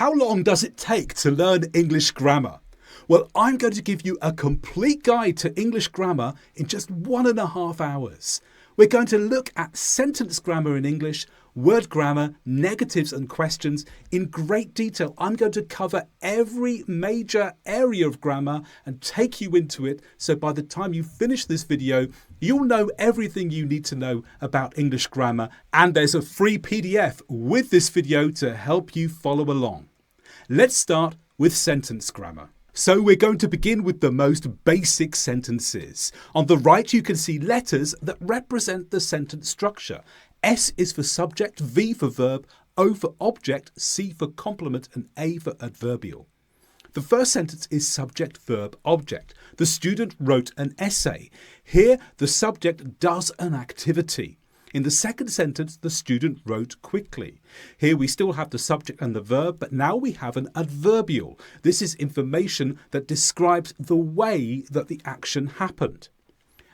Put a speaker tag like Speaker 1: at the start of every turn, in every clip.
Speaker 1: How long does it take to learn English grammar? Well, I'm going to give you a complete guide to English grammar in just 1.5 hours. We're going to look at sentence grammar in English, word grammar, negatives and questions in great detail. I'm going to cover every major area of grammar and take you into it, so by the time you finish this video, you'll know everything you need to know about English grammar, and there's a free PDF with this video to help you follow along. Let's start with sentence grammar. So we're going to begin with the most basic sentences. On the right, you can see letters that represent the sentence structure. S is for subject, V for verb, O for object, C for complement, and A for adverbial. The first sentence is subject, verb, object. The student wrote an essay. Here, the subject does an activity. In the second sentence, the student wrote quickly. Here we still have the subject and the verb, but now we have an adverbial. This is information that describes the way that the action happened.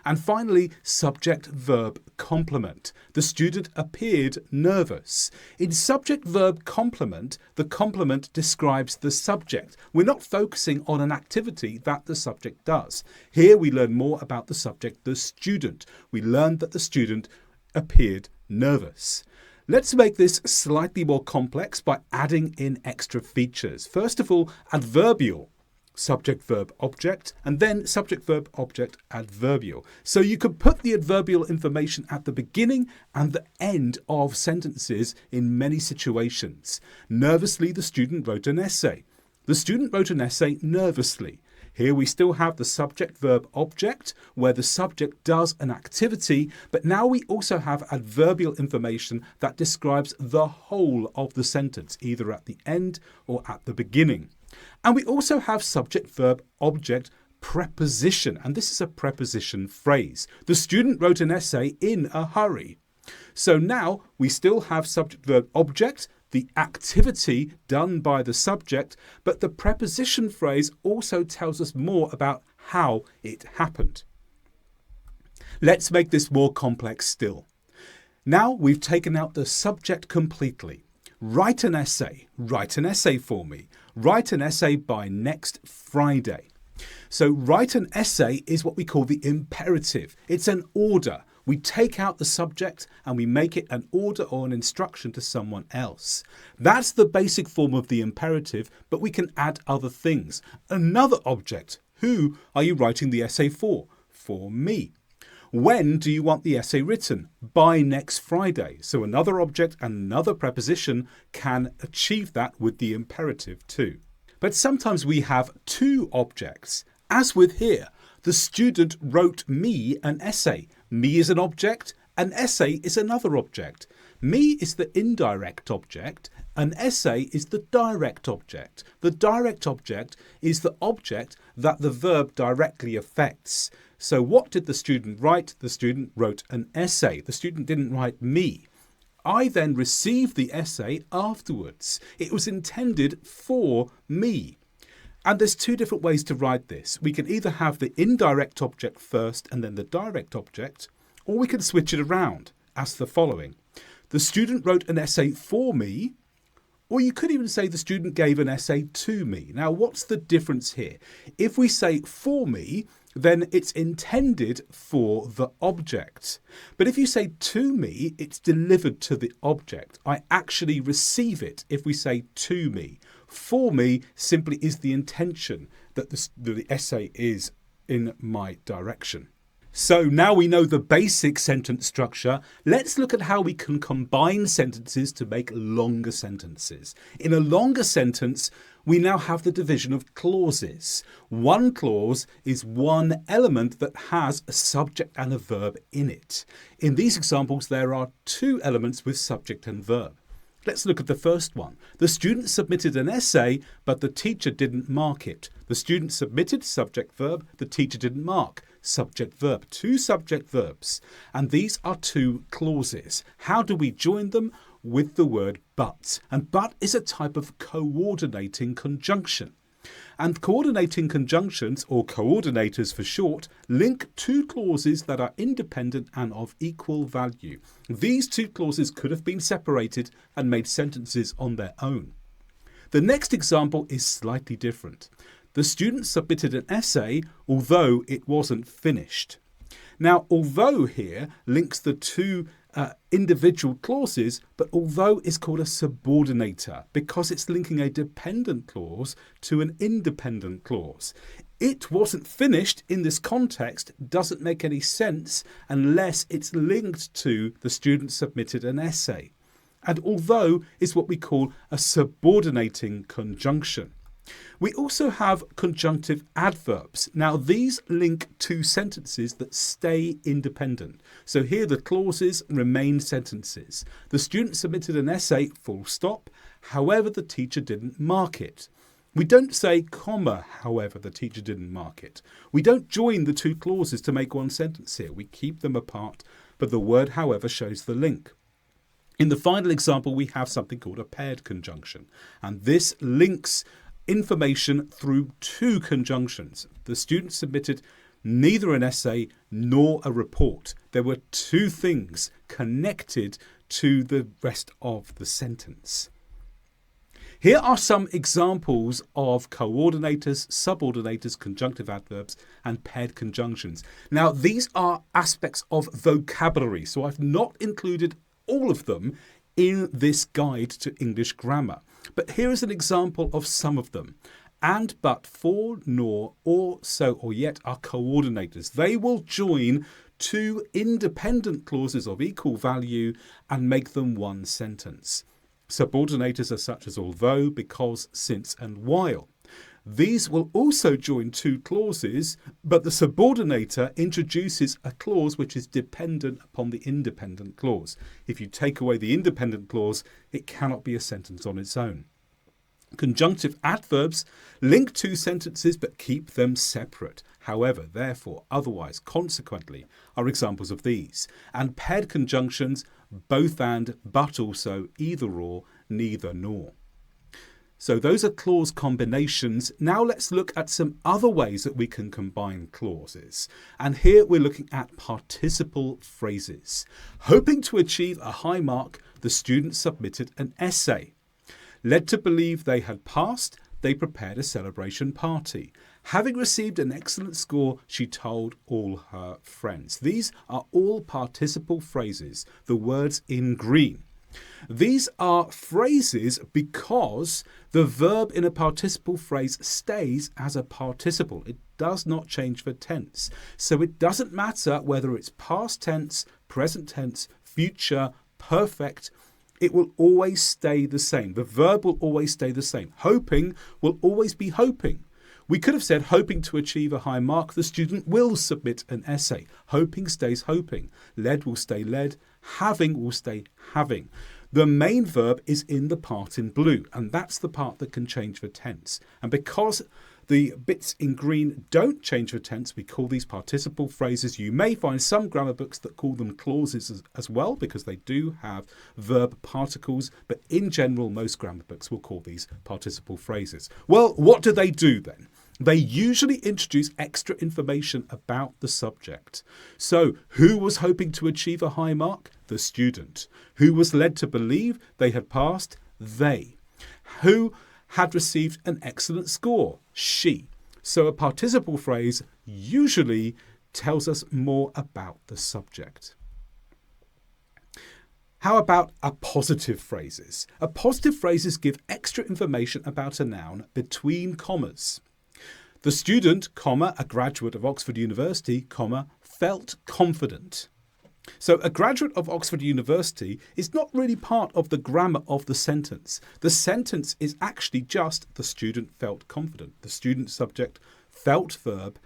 Speaker 1: And finally, subject, verb, complement. The student appeared nervous. In subject, verb, complement, the complement describes the subject. We're not focusing on an activity that the subject does. Here we learn more about the subject, the student. We learned that the student appeared nervous. Let's make this slightly more complex by adding in extra features. First of all, adverbial. Subject, verb, object, and then subject, verb, object, adverbial. So you could put the adverbial information at the beginning and the end of sentences in many situations. Nervously, the student wrote an essay. The student wrote an essay nervously. Here we still have the subject, verb, object, where the subject does an activity, but now we also have adverbial information that describes the whole of the sentence, either at the end or at the beginning. And we also have subject, verb, object, preposition, and this is a preposition phrase. The student wrote an essay in a hurry. So now we still have subject, verb, object, the activity done by the subject, but the preposition phrase also tells us more about how it happened. Let's make this more complex still. Now we've taken out the subject completely. Write an essay for me. Write an essay by next Friday. So write an essay is what we call the imperative. It's an order. We take out the subject and we make it an order or an instruction to someone else. That's the basic form of the imperative, but we can add other things. Another object. Who are you writing the essay for? For me. When do you want the essay written? By next Friday. So another object and another preposition can achieve that with the imperative too. But sometimes we have two objects. As with here, the student wrote me an essay. Me is an object, an essay is another object. Me is the indirect object, an essay is the direct object. The direct object is the object that the verb directly affects. So what did the student write? The student wrote an essay. The student didn't write me. I then received the essay afterwards. It was intended for me. And there's two different ways to write this. We can either have the indirect object first and then the direct object, or we can switch it around as the following. The student wrote an essay for me, or you could even say the student gave an essay to me. Now, what's the difference here? If we say for me, then it's intended for the object. But if you say to me, it's delivered to the object. I actually receive it if we say to me. For me simply is the intention that the essay is in my direction. So now we know the basic sentence structure, let's look at how we can combine sentences to make longer sentences. In a longer sentence, we now have the division of clauses. One clause is one element that has a subject and a verb in it. In these examples, there are two elements with subject and verb. Let's look at the first one. The student submitted an essay, but the teacher didn't mark it. The student submitted subject verb, the teacher didn't mark. Subject verb, two subject verbs. And these are two clauses. How do we join them? With the word but. And but is a type of coordinating conjunction. And coordinating conjunctions, or coordinators for short, link two clauses that are independent and of equal value. These two clauses could have been separated and made sentences on their own. The next example is slightly different. The student submitted an essay, although it wasn't finished. Now, although here links the two individual clauses, but although is called a subordinator because it's linking a dependent clause to an independent clause. It wasn't finished in this context doesn't make any sense unless it's linked to the student submitted an essay. And although is what we call a subordinating conjunction. We also have conjunctive adverbs. Now these link two sentences that stay independent. So here the clauses remain sentences. The student submitted an essay, full stop, however the teacher didn't mark it. We don't say comma, however the teacher didn't mark it. We don't join the two clauses to make one sentence here. We keep them apart, but the word however shows the link. In the final example, we have something called a paired conjunction, and this links information through two conjunctions. The student submitted neither an essay nor a report. There were two things connected to the rest of the sentence. Here are some examples of coordinators, subordinators, conjunctive adverbs, and paired conjunctions. Now, these are aspects of vocabulary, so I've not included all of them in this guide to English grammar. But here is an example of some of them. And, but, for, nor, or, so, or yet are coordinators. They will join two independent clauses of equal value and make them one sentence. Subordinators are such as although, because, since, and while. These will also join two clauses, but the subordinator introduces a clause which is dependent upon the independent clause. If you take away the independent clause, it cannot be a sentence on its own. Conjunctive adverbs link two sentences but keep them separate. However, therefore, otherwise, consequently, are examples of these. And paired conjunctions, both and, but also, either or, neither nor. So those are clause combinations. Now let's look at some other ways that we can combine clauses. And here we're looking at participle phrases. Hoping to achieve a high mark, the student submitted an essay. Led to believe they had passed, they prepared a celebration party. Having received an excellent score, she told all her friends. These are all participle phrases, the words in green. These are phrases because the verb in a participle phrase stays as a participle. It does not change for tense. So it doesn't matter whether it's past tense, present tense, future, perfect. It will always stay the same. The verb will always stay the same. Hoping will always be hoping. We could have said hoping to achieve a high mark, the student will submit an essay. Hoping stays hoping. Led will stay led. Having will stay having. The main verb is in the part in blue, and that's the part that can change for tense. And because the bits in green don't change for tense, we call these participle phrases. You may find some grammar books that call them clauses as well, because they do have verb particles, but in general, most grammar books will call these participle phrases. Well, what do they do then? They usually introduce extra information about the subject. So, who was hoping to achieve a high mark? The student. Who was led to believe they had passed? They. Who had received an excellent score? She. So a participle phrase usually tells us more about the subject. How about appositive phrases? Appositive phrases give extra information about a noun between commas. The student, comma, a graduate of Oxford University, comma, felt confident. So a graduate of Oxford University is not really part of the grammar of the sentence. The sentence is actually just the student felt confident. The student subject, felt verb.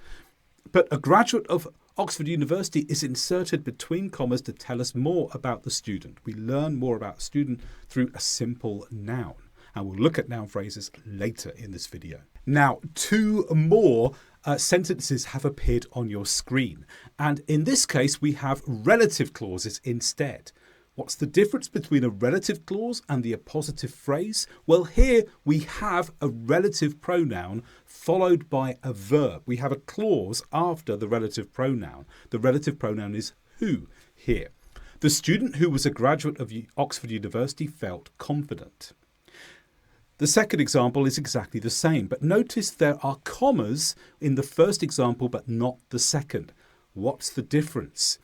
Speaker 1: But a graduate of Oxford University is inserted between commas to tell us more about the student. We learn more about a student through a simple noun. And we'll look at noun phrases later in this video. Now, two more sentences have appeared on your screen. And in this case, we have relative clauses instead. What's the difference between a relative clause and the appositive phrase? Well, here we have a relative pronoun followed by a verb. We have a clause after the relative pronoun. The relative pronoun is who here. The student who was a graduate of Oxford University felt confident. The second example is exactly the same, but notice there are commas in the first example but not the second. What's the difference?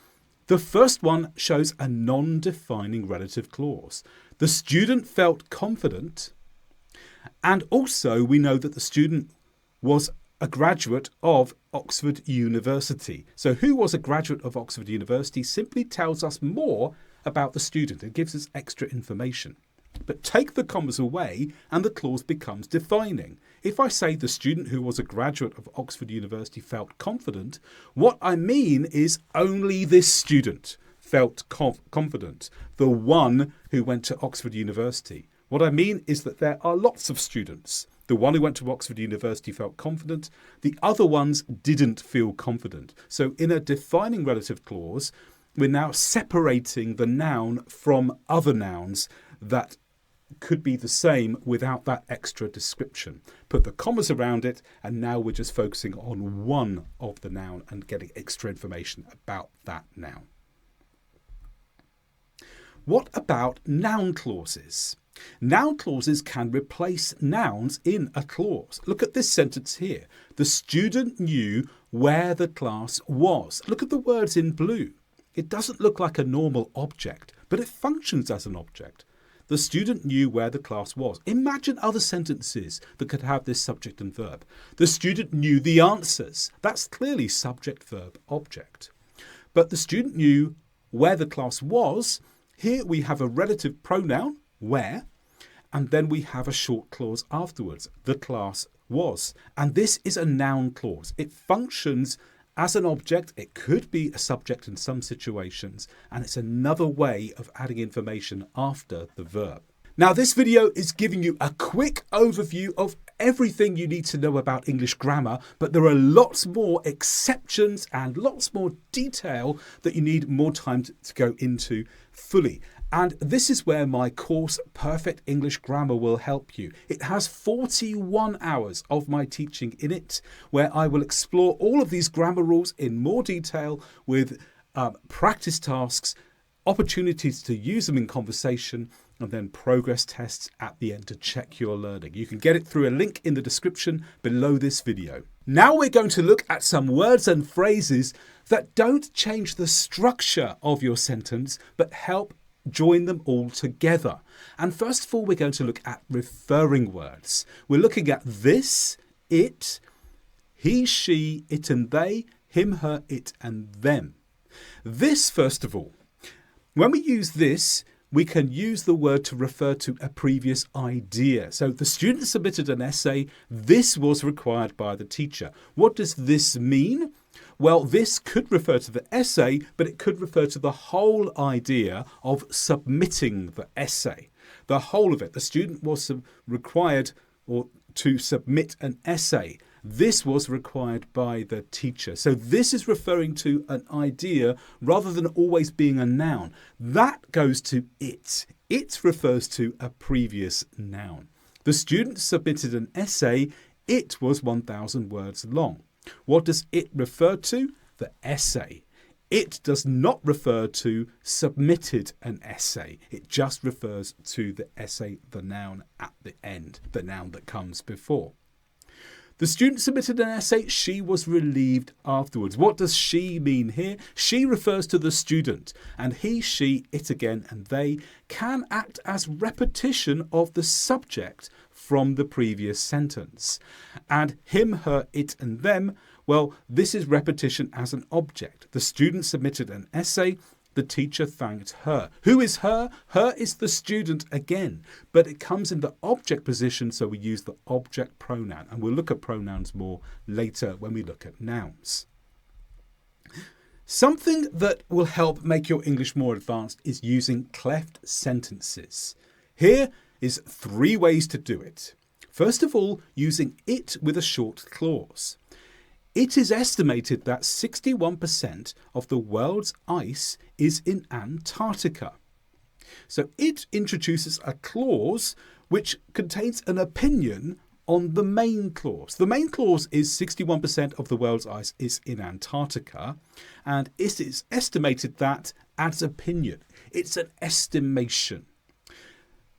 Speaker 1: The first one shows a non-defining relative clause. The student felt confident, and also we know that the student was a graduate of Oxford University. So who was a graduate of Oxford University simply tells us more about the student. It gives us extra information. But take the commas away and the clause becomes defining. If I say the student who was a graduate of Oxford University felt confident, what I mean is only this student felt confident, the one who went to Oxford University. What I mean is that there are lots of students. The one who went to Oxford University felt confident. The other ones didn't feel confident. So in a defining relative clause, we're now separating the noun from other nouns that could be the same without that extra description. Put the commas around it, and now we're just focusing on one of the noun and getting extra information about that noun. What about noun clauses? Noun clauses can replace nouns in a clause. Look at this sentence here. The student knew where the class was. Look at the words in blue. It doesn't look like a normal object, but it functions as an object. The student knew where the class was. Imagine other sentences that could have this subject and verb. The student knew the answers. That's clearly subject, verb, object. But the student knew where the class was. Here we have a relative pronoun, where, and then we have a short clause afterwards. The class was. And this is a noun clause. It functions as an object. It could be a subject in some situations, and it's another way of adding information after the verb. Now, this video is giving you a quick overview of everything you need to know about English grammar, but there are lots more exceptions and lots more detail that you need more time to go into fully. And this is where my course, Perfect English Grammar, will help you. It has 41 hours of my teaching in it, where I will explore all of these grammar rules in more detail with practice tasks, opportunities to use them in conversation, and then progress tests at the end to check your learning. You can get it through a link in the description below this video. Now we're going to look at some words and phrases that don't change the structure of your sentence, but help join them all together. And first of all, we're going to look at referring words. We're looking at this, it, he, she, it and they, him, her, it and them. This, first of all, when we use this, we can use the word to refer to a previous idea. So the student submitted an essay. This was required by the teacher. What does this mean? Well, this could refer to the essay, but it could refer to the whole idea of submitting the essay. The whole of it. The student was required to submit an essay. This was required by the teacher. So this is referring to an idea rather than always being a noun. That goes to it. It refers to a previous noun. The student submitted an essay. It was 1,000 words long. What does it refer to? The essay. It does not refer to submitted an essay. It just refers to the essay, the noun at the end, the noun that comes before. The student submitted an essay. She was relieved afterwards. What does she mean here? She refers to the student, and he, she, it again, and they can act as repetition of the subject from the previous sentence. And him, her, it and them, well, this is repetition as an object. The student submitted an essay. The teacher thanked her. Who is her? Her is the student again, but it comes in the object position, so we use the object pronoun. And we'll look at pronouns more later when we look at nouns. Something that will help make your English more advanced is using cleft sentences. Here is 3 ways to do it. First of all, using it with a short clause. It is estimated that 61% of the world's ice is in Antarctica. So it introduces a clause which contains an opinion on the main clause. The main clause is 61% of the world's ice is in Antarctica, and it is estimated that adds opinion. It's an estimation.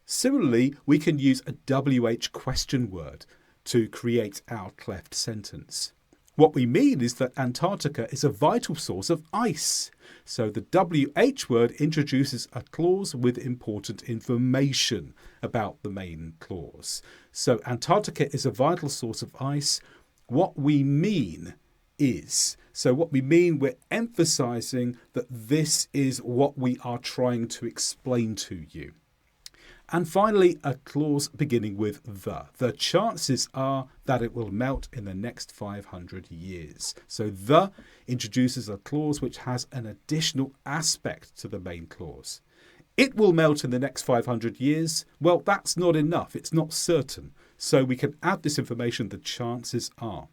Speaker 1: Similarly, we can use a WH question word to create our cleft sentence. What we mean is that Antarctica is a vital source of ice. So the WH word introduces a clause with important information about the main clause. So Antarctica is a vital source of ice. What we mean is, we're emphasizing that this is what we are trying to explain to you. And finally, a clause beginning with the. The chances are that it will melt in the next 500 years. So the introduces a clause which has an additional aspect to the main clause. It will melt in the next 500 years. Well, that's not enough. It's not certain. So we can add this information, the chances are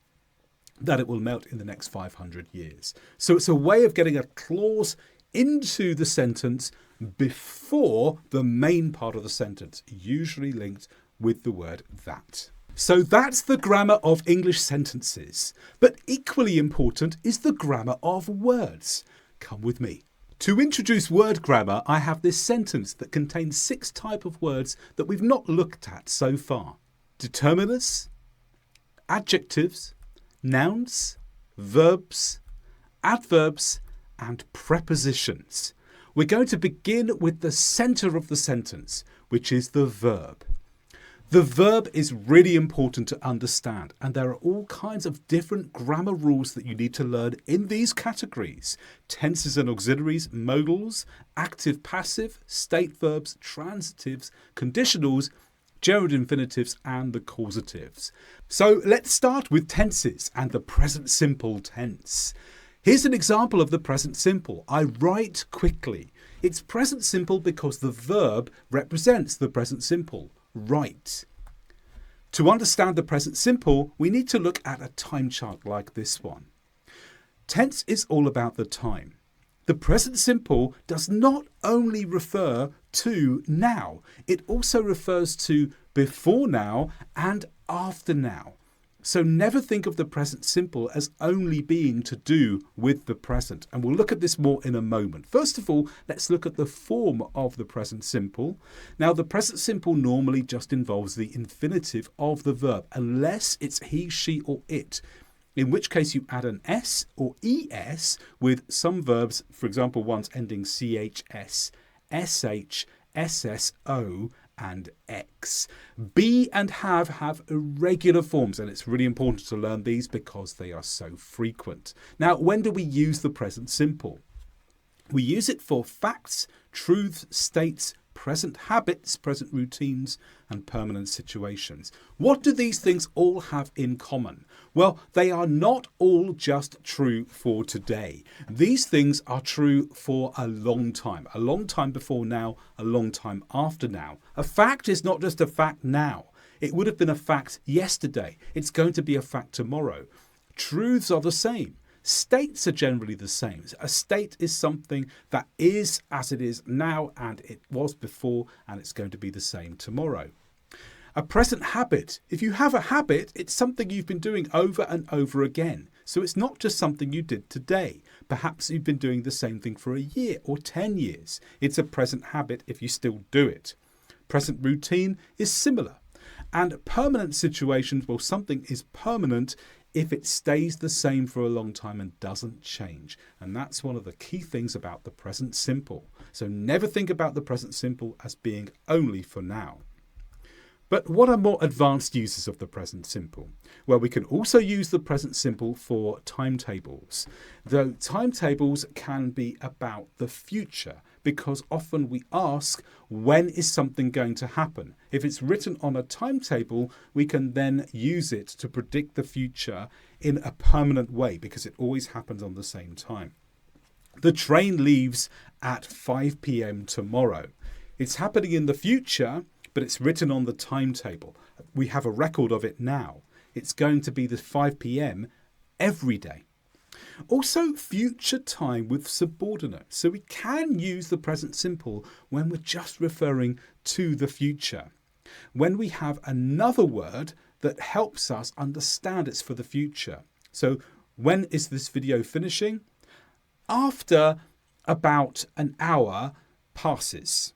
Speaker 1: that it will melt in the next 500 years. So it's a way of getting a clause into the sentence before the main part of the sentence, usually linked with the word that. So that's the grammar of English sentences. But equally important is the grammar of words. Come with me. To introduce word grammar, I have this sentence that contains 6 types of words that we've not looked at so far. Determiners, adjectives, nouns, verbs, adverbs, and prepositions. We're going to begin with the centre of the sentence, which is the verb. The verb is really important to understand, and there are all kinds of different grammar rules that you need to learn in these categories: tenses and auxiliaries, modals, active, passive, state verbs, transitives, conditionals, gerund infinitives, and the causatives. So let's start with tenses and the present simple tense. Here's an example of the present simple. I write quickly. It's present simple because the verb represents the present simple, write. To understand the present simple, we need to look at a time chart like this one. Tense is all about the time. The present simple does not only refer to now, it also refers to before now and after now. So never think of the present simple as only being to do with the present. And we'll look at this more in a moment. First of all, let's look at the form of the present simple. Now, the present simple normally just involves the infinitive of the verb, unless it's he, she, or it, in which case you add an S or ES with some verbs, for example, ones ending CHS, SH, SSO, and X. Be and have irregular forms, and it's really important to learn these because they are so frequent. Now, when do we use the present simple? We use it for facts, truths, states, present habits, present routines, and permanent situations. What do these things all have in common? Well, they are not all just true for today. These things are true for a long time before now, a long time after now. A fact is not just a fact now. It would have been a fact yesterday. It's going to be a fact tomorrow. Truths are the same. States are generally the same. A state is something that is as it is now and it was before, and it's going to be the same tomorrow. A present habit. If you have a habit, it's something you've been doing over and over again. So it's not just something you did today. Perhaps you've been doing the same thing for a year or 10 years. It's a present habit if you still do it. Present routine is similar. And permanent situations, well, something is permanent if it stays the same for a long time and doesn't change. And that's one of the key things about the present simple. So never think about the present simple as being only for now. But what are more advanced uses of the present simple? Well, we can also use the present simple for timetables. Though timetables can be about the future, because often we ask, when is something going to happen? If it's written on a timetable, we can then use it to predict the future in a permanent way, because it always happens on the same time. The train leaves at 5 p.m. tomorrow. It's happening in the future, but it's written on the timetable. We have a record of it now. It's going to be the 5 p.m. every day. Also, future time with subordinates. So we can use the present simple when we're just referring to the future. When we have another word that helps us understand it's for the future. So when is this video finishing? After about an hour passes.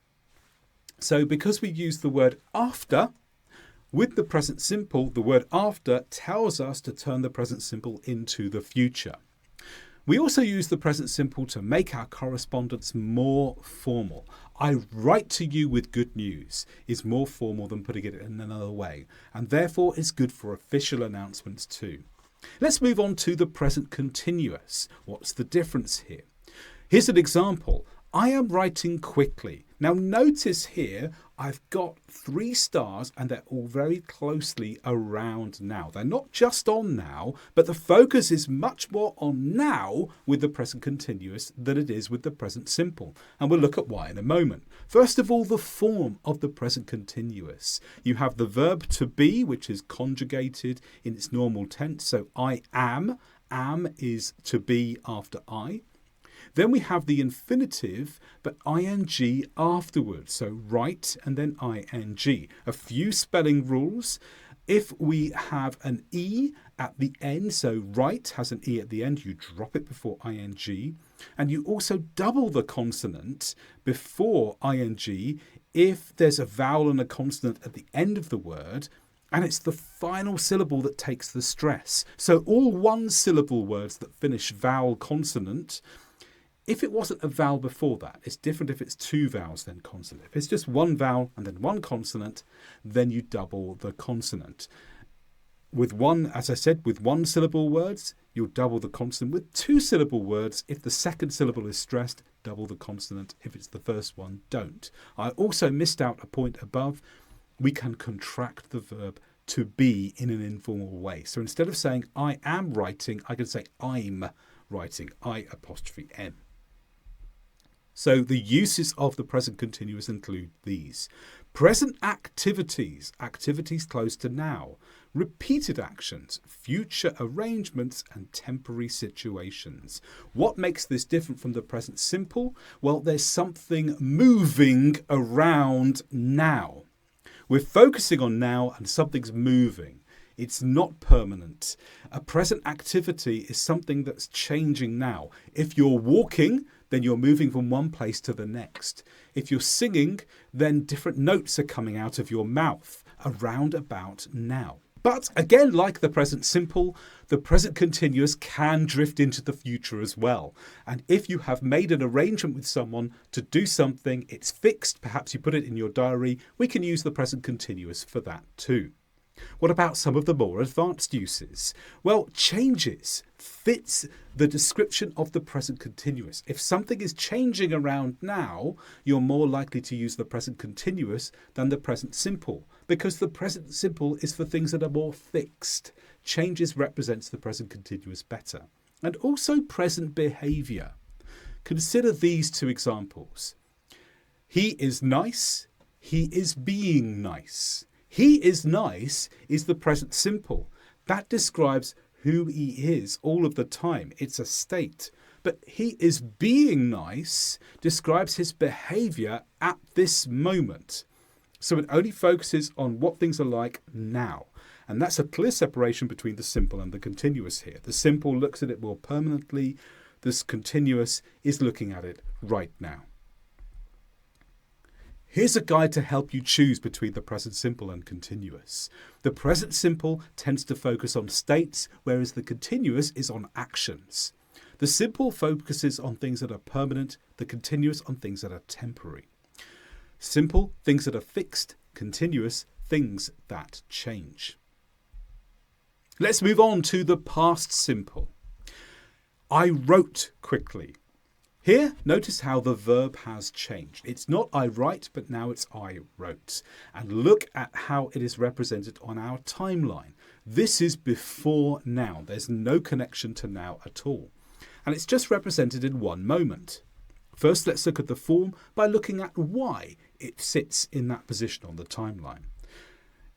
Speaker 1: So because we use the word after, with the present simple, the word after tells us to turn the present simple into the future. We also use the present simple to make our correspondence more formal. I write to you with good news is more formal than putting it in another way, and therefore is good for official announcements too. Let's move on to the present continuous. What's the difference here? Here's an example. I am writing quickly. Now notice here I've got 3 stars and they're all very closely around now. They're not just on now, but the focus is much more on now with the present continuous than it is with the present simple. And we'll look at why in a moment. First of all, the form of the present continuous. You have the verb to be, which is conjugated in its normal tense. So I am. Am is to be after I. Then we have the infinitive, but ing afterwards. So write and then ing. A few spelling rules. If we have an E at the end, so write has an E at the end, you drop it before ing. And you also double the consonant before ing if there's a vowel and a consonant at the end of the word. And it's the final syllable that takes the stress. So all one syllable words that finish vowel consonant, if it wasn't a vowel before that, it's different if it's 2 vowels then consonant. If it's just 1 vowel and then 1 consonant, then you double the consonant. With one, as I said, with 1 syllable words, you'll double the consonant. With 2 syllable words, if the second syllable is stressed, double the consonant. If it's the first one, don't. I also missed out a point above. We can contract the verb to be in an informal way. So instead of saying I am writing, I can say I'm writing, I''M. So the uses of the present continuous include these. Present activities, activities close to now. Repeated actions, future arrangements and temporary situations. What makes this different from the present simple? Well, there's something moving around now. We're focusing on now and something's moving. It's not permanent. A present activity is something that's changing now. If you're walking, then you're moving from one place to the next. If you're singing, then different notes are coming out of your mouth around about now. But again, like the present simple, the present continuous can drift into the future as well. And if you have made an arrangement with someone to do something, it's fixed, perhaps you put it in your diary, we can use the present continuous for that too. What about some of the more advanced uses? Well, changes fits the description of the present continuous. If something is changing around now, you're more likely to use the present continuous than the present simple, because the present simple is for things that are more fixed. Changes represents the present continuous better. And also present behaviour. Consider these 2 examples. He is nice. He is being nice. He is nice is the present simple. That describes who he is all of the time. It's a state. But he is being nice describes his behaviour at this moment. So it only focuses on what things are like now. And that's a clear separation between the simple and the continuous here. The simple looks at it more permanently. This continuous is looking at it right now. Here's a guide to help you choose between the present simple and continuous. The present simple tends to focus on states, whereas the continuous is on actions. The simple focuses on things that are permanent, the continuous on things that are temporary. Simple, things that are fixed, continuous, things that change. Let's move on to the past simple. I wrote quickly. Here, notice how the verb has changed. It's not I write, but now it's I wrote. And look at how it is represented on our timeline. This is before now. There's no connection to now at all. And it's just represented in one moment. First, let's look at the form by looking at why it sits in that position on the timeline.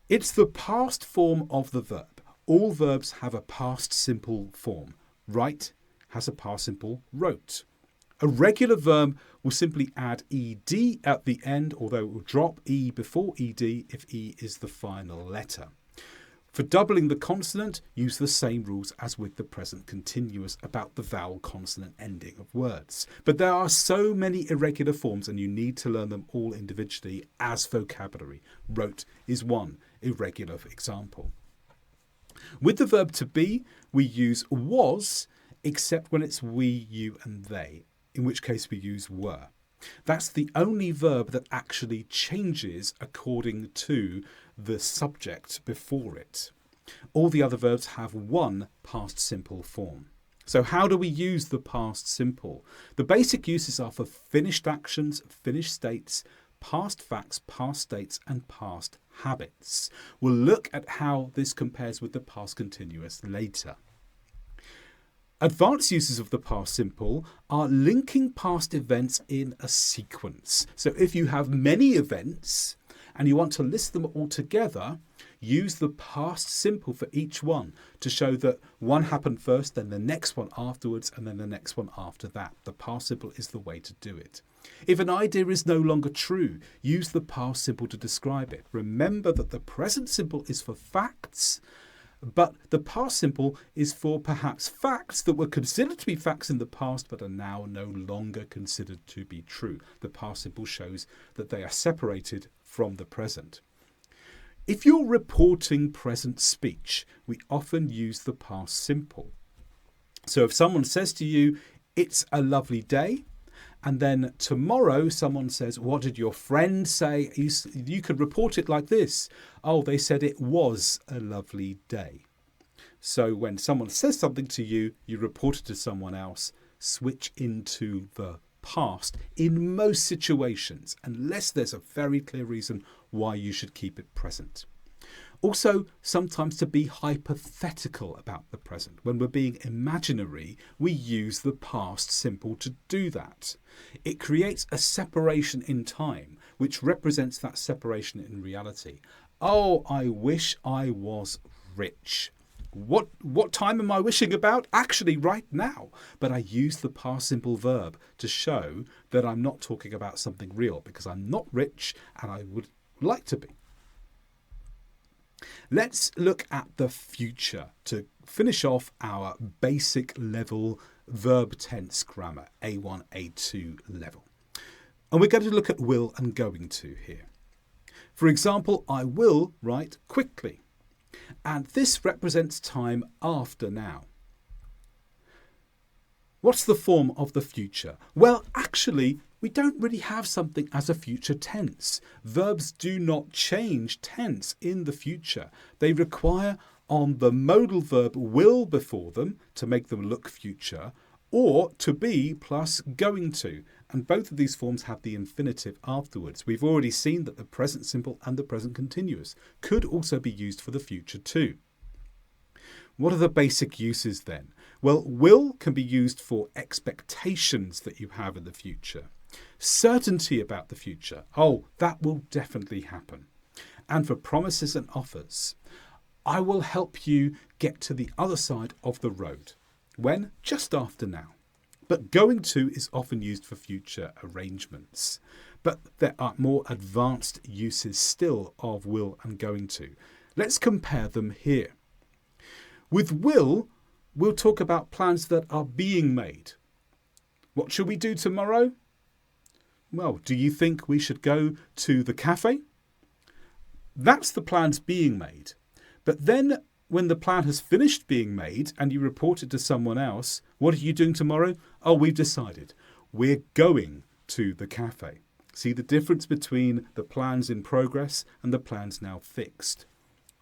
Speaker 1: It's the past form of the verb. All verbs have a past simple form. Write has a past simple wrote. A regular verb will simply add ed at the end, although it will drop e before ed if e is the final letter. For doubling the consonant, use the same rules as with the present continuous about the vowel consonant ending of words. But there are so many irregular forms and you need to learn them all individually as vocabulary. Wrote is one irregular example. With the verb to be, we use was, except when it's we, you and they, in which case we use were. That's the only verb that actually changes according to the subject before it. All the other verbs have one past simple form. So how do we use the past simple? The basic uses are for finished actions, finished states, past facts, past states and past habits. We'll look at how this compares with the past continuous later. Advanced uses of the past simple are linking past events in a sequence. So if you have many events and you want to list them all together, use the past simple for each one to show that one happened first, then the next one afterwards, and then the next one after that. The past simple is the way to do it. If an idea is no longer true, use the past simple to describe it. Remember that the present simple is for facts, but the past simple is for perhaps facts that were considered to be facts in the past but are now no longer considered to be true. The past simple shows that they are separated from the present. If you're reporting present speech, we often use the past simple. So if someone says to you, "It's a lovely day," and then tomorrow someone says, "What did your friend say?" You could report it like this. "Oh, they said it was a lovely day." So when someone says something to you, you report it to someone else. Switch into the past in most situations, unless there's a very clear reason why you should keep it present. Also, sometimes to be hypothetical about the present. When we're being imaginary, we use the past simple to do that. It creates a separation in time, which represents that separation in reality. Oh, I wish I was rich. What time am I wishing about? Actually, right now. But I use the past simple verb to show that I'm not talking about something real because I'm not rich and I would like to be. Let's look at the future to finish off our basic level verb tense grammar, A1, A2 level. And we're going to look at will and going to here. For example, I will write quickly. And this represents time after now. What's the form of the future? Well, actually, we don't really have something as a future tense. Verbs do not change tense in the future. They require on the modal verb will before them to make them look future, or to be plus going to. And both of these forms have the infinitive afterwards. We've already seen that the present simple and the present continuous could also be used for the future too. What are the basic uses then? Well, will can be used for expectations that you have in the future. Certainty about the future. Oh, that will definitely happen. And for promises and offers. I will help you get to the other side of the road. When? Just after now. But going to is often used for future arrangements. But there are more advanced uses still of will and going to. Let's compare them here. With will, we'll talk about plans that are being made. What shall we do tomorrow? Well, do you think we should go to the cafe? That's the plans being made. But then when the plan has finished being made and you report it to someone else, what are you doing tomorrow? Oh, we've decided. We're going to the cafe. See the difference between the plans in progress and the plans now fixed.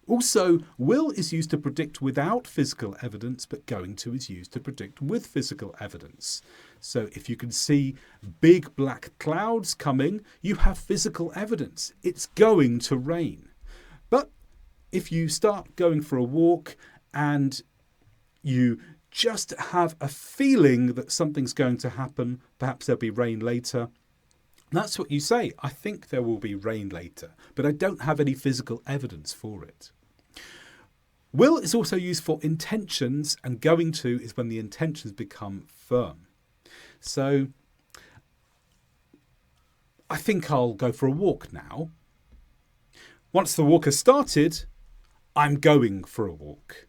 Speaker 1: Also, will is used to predict without physical evidence, but going to is used to predict with physical evidence. So if you can see big black clouds coming, you have physical evidence. It's going to rain. But if you start going for a walk and you just have a feeling that something's going to happen, perhaps there'll be rain later, that's what you say. I think there will be rain later, but I don't have any physical evidence for it. Will is also used for intentions, and going to is when the intentions become firm. So I think I'll go for a walk now. Once the walk has started, I'm going for a walk.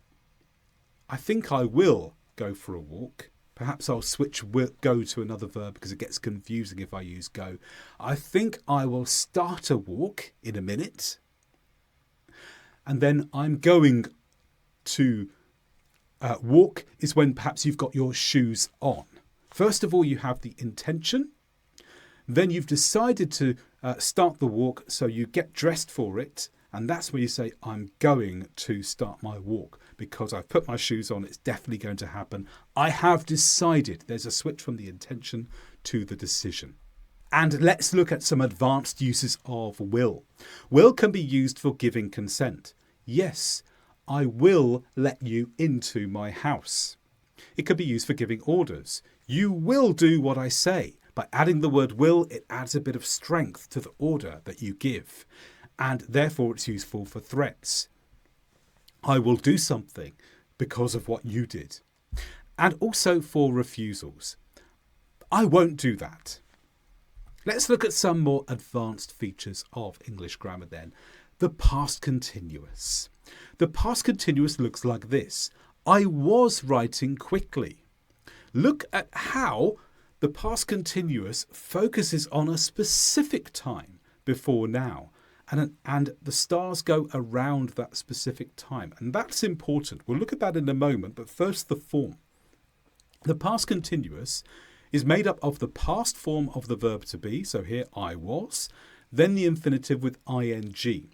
Speaker 1: I think I will go for a walk. Perhaps I'll switch go to another verb because it gets confusing if I use go. I think I will start a walk in a minute. And then I'm going to walk is when perhaps you've got your shoes on. First of all, you have the intention. Then you've decided to start the walk, so you get dressed for it. And that's where you say, I'm going to start my walk because I've put my shoes on. It's definitely going to happen. I have decided. There's a switch from the intention to the decision. And let's look at some advanced uses of will. Will can be used for giving consent. Yes, I will let you into my house. It can be used for giving orders. You will do what I say. By adding the word will, it adds a bit of strength to the order that you give. And therefore it's useful for threats. I will do something because of what you did. And also for refusals. I won't do that. Let's look at some more advanced features of English grammar then. The past continuous. The past continuous looks like this. I was writing quickly. Look at how the past continuous focuses on a specific time before now. And the stars go around that specific time. And that's important. We'll look at that in a moment, but first the form. The past continuous is made up of the past form of the verb to be, so here I was, then the infinitive with ing.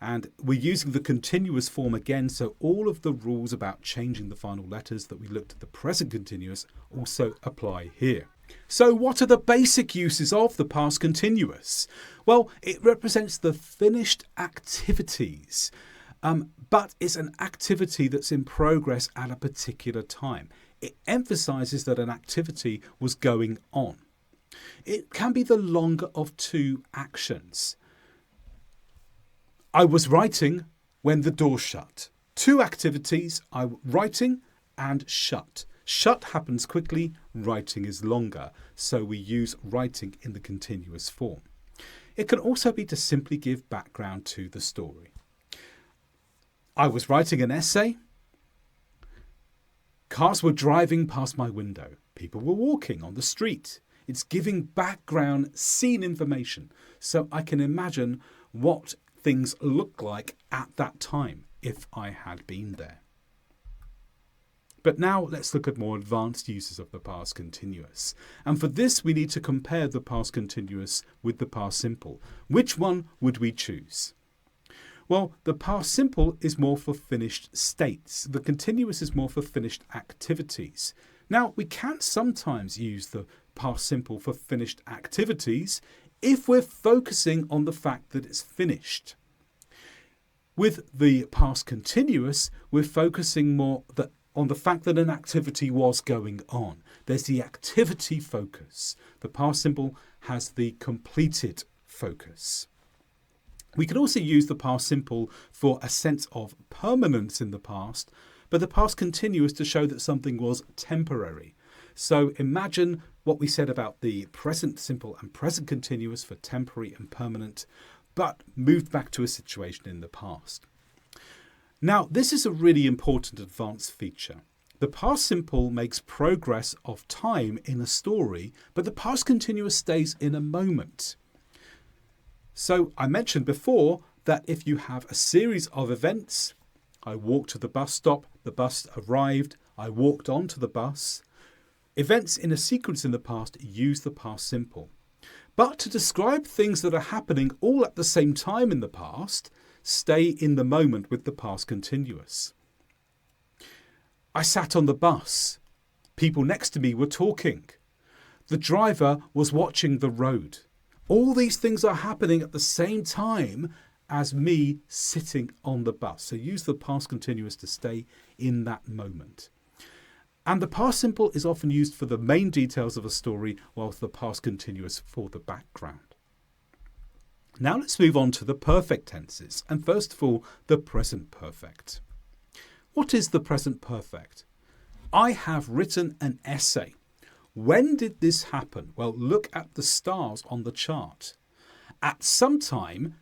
Speaker 1: And we're using the continuous form again, so all of the rules about changing the final letters that we looked at the present continuous also apply here. So what are the basic uses of the past continuous? Well, it represents the finished activities, but it's an activity that's in progress at a particular time. It emphasises that an activity was going on. It can be the longer of two actions. I was writing when the door shut. Two activities, writing and shut. Shut happens quickly, writing is longer, so we use writing in the continuous form. It can also be to simply give background to the story. I was writing an essay. Cars were driving past my window. People were walking on the street. It's giving background scene information, so I can imagine what things look like at that time if I had been there. But now let's look at more advanced uses of the past continuous. And for this, we need to compare the past continuous with the past simple. Which one would we choose? Well, the past simple is more for finished states. The continuous is more for finished activities. Now, we can sometimes use the past simple for finished activities if we're focusing on the fact that it's finished. With the past continuous, we're focusing more on the fact that an activity was going on. There's the activity focus. The past simple has the completed focus. We can also use the past simple for a sense of permanence in the past, but the past continuous to show that something was temporary. So imagine what we said about the present simple and present continuous for temporary and permanent, but moved back to a situation in the past. Now, this is a really important advanced feature. The past simple makes progress of time in a story, but the past continuous stays in a moment. So I mentioned before that if you have a series of events, I walked to the bus stop, the bus arrived, I walked onto the bus. Events in a sequence in the past use the past simple. But to describe things that are happening all at the same time in the past, stay in the moment with the past continuous. I sat on the bus. People next to me were talking. The driver was watching the road. All these things are happening at the same time as me sitting on the bus. So use the past continuous to stay in that moment. And the past simple is often used for the main details of a story, whilst the past continuous for the background. Now let's move on to the perfect tenses, and first of all, the present perfect. What is the present perfect? I have written an essay. When did this happen? Well, look at the stars on the chart. At some time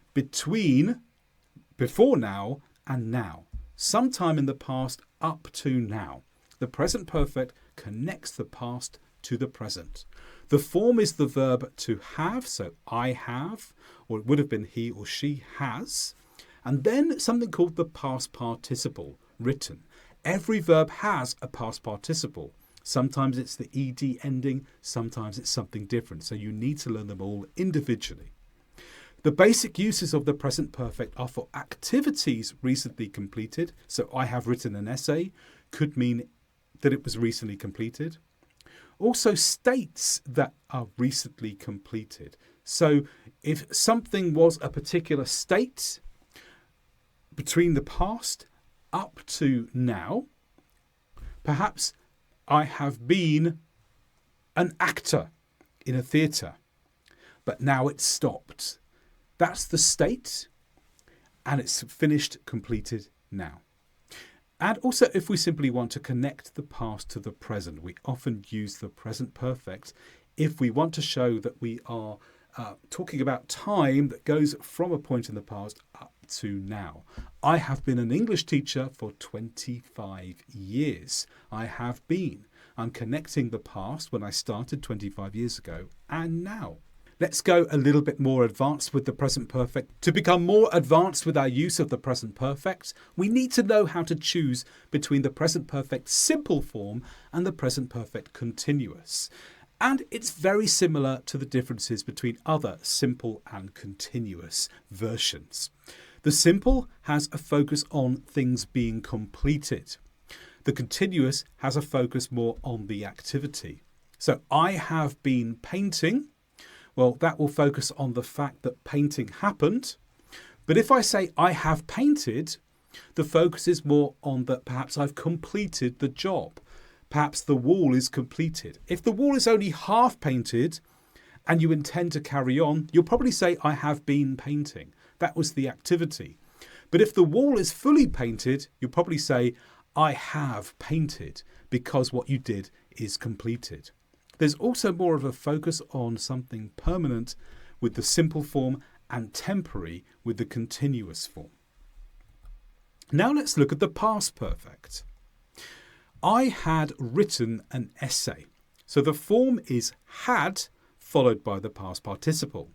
Speaker 1: before now and now. Sometime in the past up to now. The present perfect connects the past to the present. The form is the verb to have, so I have, or it would have been he or she has. And then something called the past participle, written. Every verb has a past participle. Sometimes it's the ed ending, sometimes it's something different. So you need to learn them all individually. The basic uses of the present perfect are for activities recently completed. So I have written an essay could mean that it was recently completed. Also states that are recently completed. So if something was a particular state between the past up to now, perhaps I have been an actor in a theatre, but now it's stopped. That's the state, and it's finished, completed now. And also, if we simply want to connect the past to the present, we often use the present perfect if we want to show that we are talking about time that goes from a point in the past up to now. I have been an English teacher for 25 years. I have been. I'm connecting the past when I started 25 years ago and now. Let's go a little bit more advanced with the present perfect. To become more advanced with our use of the present perfect, we need to know how to choose between the present perfect simple form and the present perfect continuous. And it's very similar to the differences between other simple and continuous versions. The simple has a focus on things being completed. The continuous has a focus more on the activity. So I have been painting. Well, that will focus on the fact that painting happened. But if I say I have painted, the focus is more on that perhaps I've completed the job. Perhaps the wall is completed. If the wall is only half painted and you intend to carry on, you'll probably say I have been painting. That was the activity. But if the wall is fully painted, you'll probably say I have painted because what you did is completed. There's also more of a focus on something permanent with the simple form and temporary with the continuous form. Now let's look at the past perfect. I had written an essay. So the form is had followed by the past participle.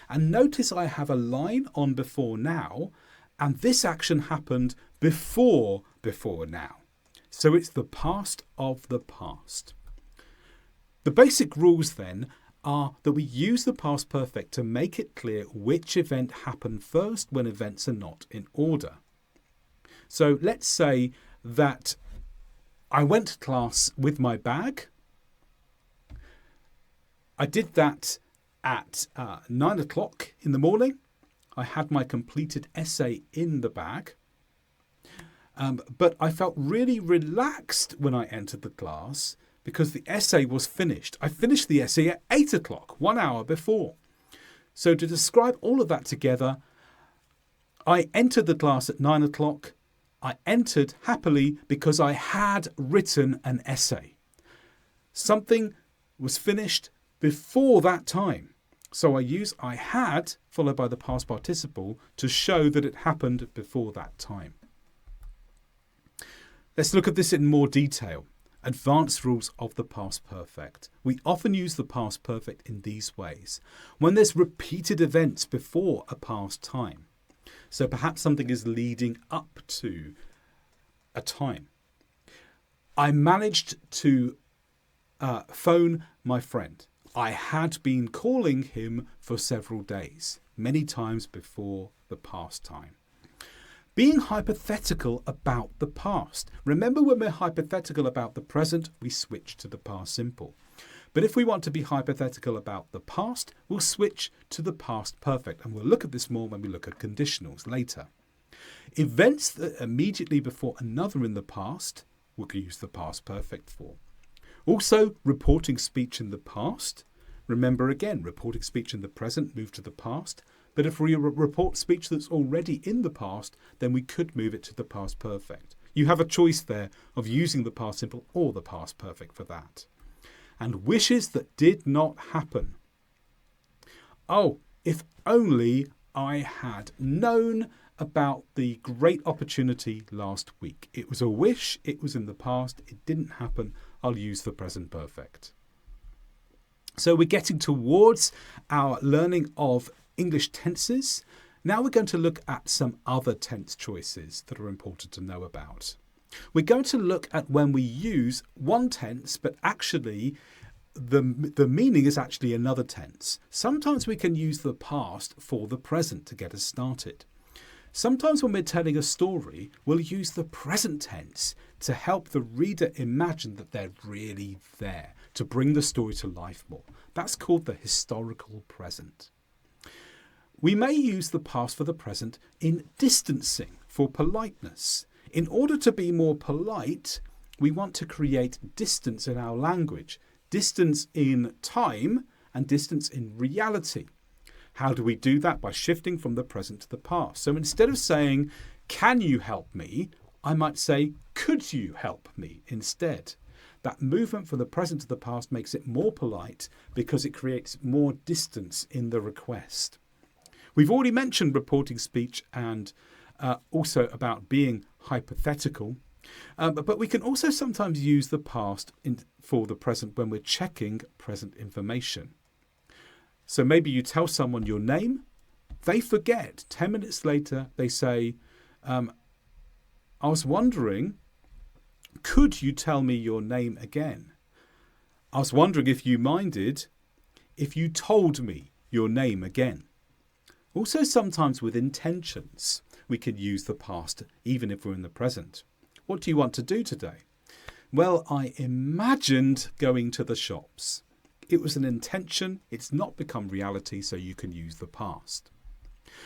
Speaker 1: And notice I have a line on before now, and this action happened before now. So it's the past of the past. The basic rules then are that we use the past perfect to make it clear which event happened first when events are not in order. So let's say that I went to class with my bag. I did that at 9 o'clock in the morning. I had my completed essay in the bag. But I felt really relaxed when I entered the class because the essay was finished. I finished the essay at 8 o'clock, 1 hour before. So to describe all of that together, I entered the class at 9 o'clock. I entered happily because I had written an essay. Something was finished before that time. So I use I had followed by the past participle to show that it happened before that time. Let's look at this in more detail. Advanced rules of the past perfect. We often use the past perfect in these ways. When there's repeated events before a past time. So perhaps something is leading up to a time. I managed to phone my friend. I had been calling him for several days, many times before the past time. Being hypothetical about the past. Remember, when we're hypothetical about the present, we switch to the past simple. But if we want to be hypothetical about the past, we'll switch to the past perfect. And we'll look at this more when we look at conditionals later. Events that immediately before another in the past, we'll use the past perfect for. Also, reporting speech in the past. Remember again, reporting speech in the present, move to the past. But if we report speech that's already in the past, then we could move it to the past perfect. You have a choice there of using the past simple or the past perfect for that. And wishes that did not happen. Oh, if only I had known about the great opportunity last week. It was a wish, it was in the past, it didn't happen. I'll use the present perfect. So we're getting towards our learning of English tenses. Now we're going to look at some other tense choices that are important to know about. We're going to look at when we use one tense, but actually the meaning is actually another tense. Sometimes we can use the past for the present to get us started. Sometimes when we're telling a story, we'll use the present tense to help the reader imagine that they're really there, to bring the story to life more. That's called the historical present. We may use the past for the present in distancing for politeness. In order to be more polite, we want to create distance in our language, distance in time and distance in reality. How do we do that? By shifting from the present to the past. So instead of saying, "Can you help me?" I might say, "Could you help me?" instead. That movement from the present to the past makes it more polite because it creates more distance in the request. We've already mentioned reporting speech and also about being hypothetical. But we can also sometimes use the past for the present when we're checking present information. So maybe you tell someone your name, they forget. 10 minutes later, they say, "I was wondering, could you tell me your name again? I was wondering if you minded if you told me your name again." Also, sometimes with intentions, we can use the past even if we're in the present. What do you want to do today? Well, I imagined going to the shops. It was an intention. It's not become reality, so you can use the past.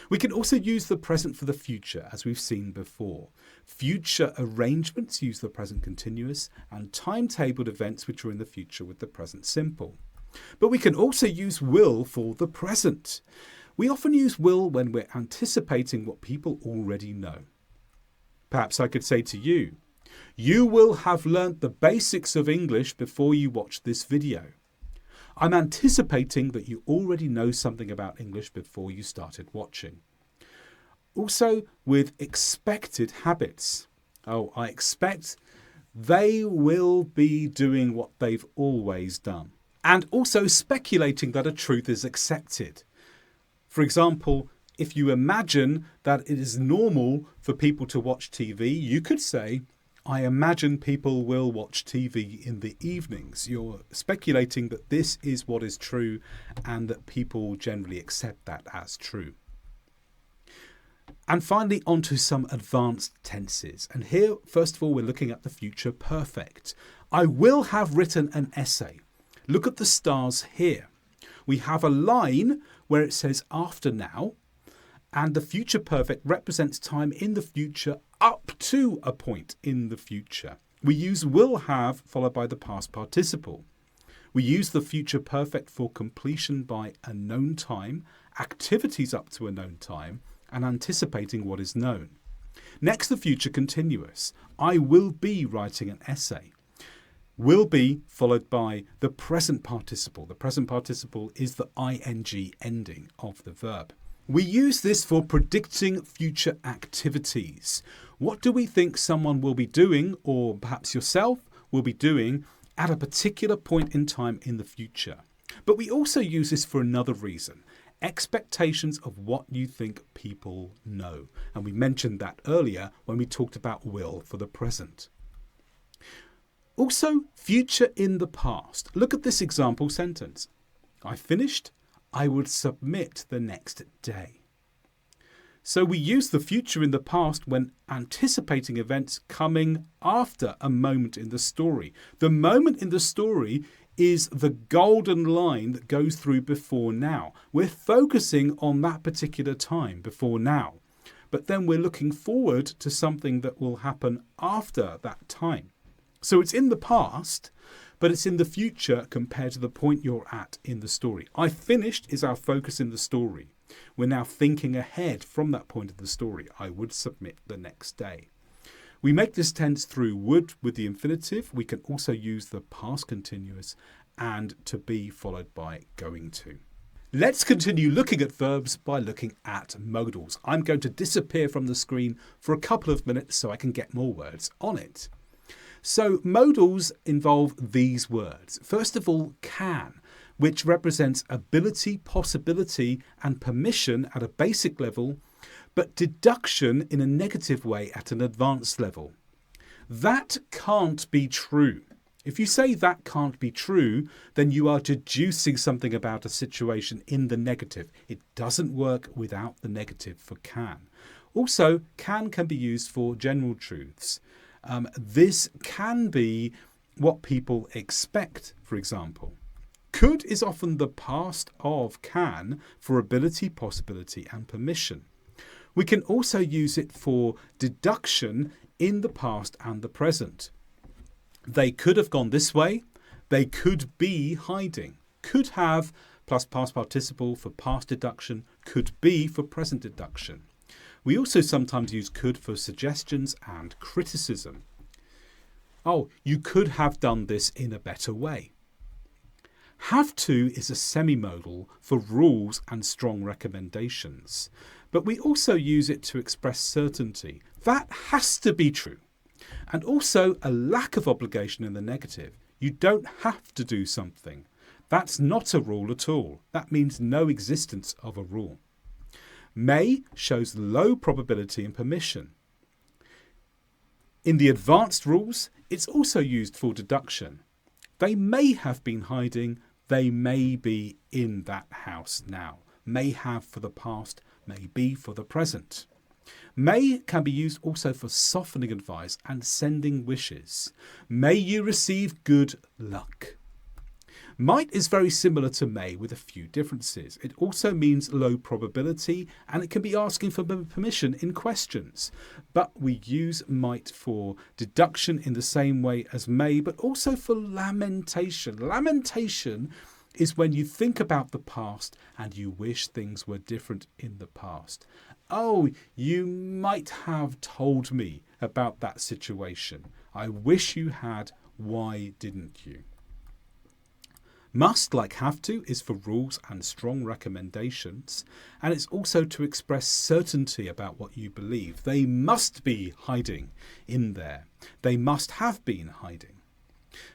Speaker 1: We can also use the present for the future, as we've seen before. Future arrangements use the present continuous, and timetabled events which are in the future with the present simple. But we can also use will for the present. We often use will when we're anticipating what people already know. Perhaps I could say to you, "You will have learnt the basics of English before you watch this video." I'm anticipating that you already know something about English before you started watching. Also with expected habits. Oh, I expect they will be doing what they've always done. And also speculating that a truth is accepted. For example, if you imagine that it is normal for people to watch TV, you could say, "I imagine people will watch TV in the evenings." You're speculating that this is what is true and that people generally accept that as true. And finally, on to some advanced tenses. And here, first of all, we're looking at the future perfect. I will have written an essay. Look at the stars here. We have a line where it says after now, and the future perfect represents time in the future up to a point in the future. We use will have followed by the past participle. We use the future perfect for completion by a known time, activities up to a known time, and anticipating what is known. Next, the future continuous. I will be writing an essay. Will be followed by the present participle. The present participle is the ing ending of the verb. We use this for predicting future activities. What do we think someone will be doing, or perhaps yourself will be doing, at a particular point in time in the future? But we also use this for another reason. Expectations of what you think people know. And we mentioned that earlier when we talked about will for the present. Also, future in the past. Look at this example sentence. I finished. I would submit the next day. So we use the future in the past when anticipating events coming after a moment in the story. The moment in the story is the golden line that goes through before now. We're focusing on that particular time before now. But then we're looking forward to something that will happen after that time. So it's in the past, but it's in the future compared to the point you're at in the story. I finished is our focus in the story. We're now thinking ahead from that point of the story. I would submit the next day. We make this tense through would with the infinitive. We can also use the past continuous and to be followed by going to. Let's continue looking at verbs by looking at modals. I'm going to disappear from the screen for a couple of minutes so I can get more words on it. So modals involve these words. First of all, can, which represents ability, possibility and permission at a basic level, but deduction in a negative way at an advanced level. That can't be true. If you say that can't be true, then you are deducing something about a situation in the negative. It doesn't work without the negative for can. Also, can be used for general truths. This can be what people expect, for example. Could is often the past of can for ability, possibility and permission. We can also use it for deduction in the past and the present. They could have gone this way. They could be hiding. Could have plus past participle for past deduction. Could be for present deduction. We also sometimes use could for suggestions and criticism. Oh, you could have done this in a better way. Have to is a semi-modal for rules and strong recommendations. But we also use it to express certainty. That has to be true. And also a lack of obligation in the negative. You don't have to do something. That's not a rule at all. That means no existence of a rule. May shows low probability and permission. In the advanced rules, it's also used for deduction. They may have been hiding. They may be in that house now. May have for the past, may be for the present. May can be used also for softening advice and sending wishes. May you receive good luck. Might is very similar to may with a few differences. It also means low probability and it can be asking for permission in questions. But we use might for deduction in the same way as may, but also for lamentation. Lamentation is when you think about the past and you wish things were different in the past. Oh, you might have told me about that situation. I wish you had. Why didn't you? Must, like have to, is for rules and strong recommendations, and it's also to express certainty about what you believe. They must be hiding in there. They must have been hiding.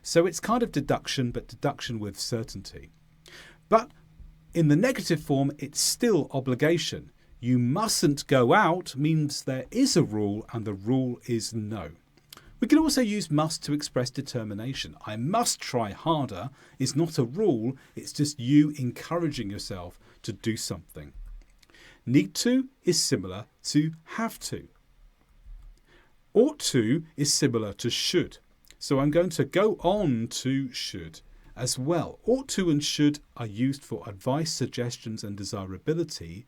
Speaker 1: So it's kind of deduction, but deduction with certainty. But in the negative form, it's still obligation. You mustn't go out means there is a rule, and the rule is no. We can also use must to express determination. I must try harder is not a rule, it's just you encouraging yourself to do something. Need to is similar to have to. Ought to is similar to should. So I'm going to go on to should as well. Ought to and should are used for advice, suggestions and desirability,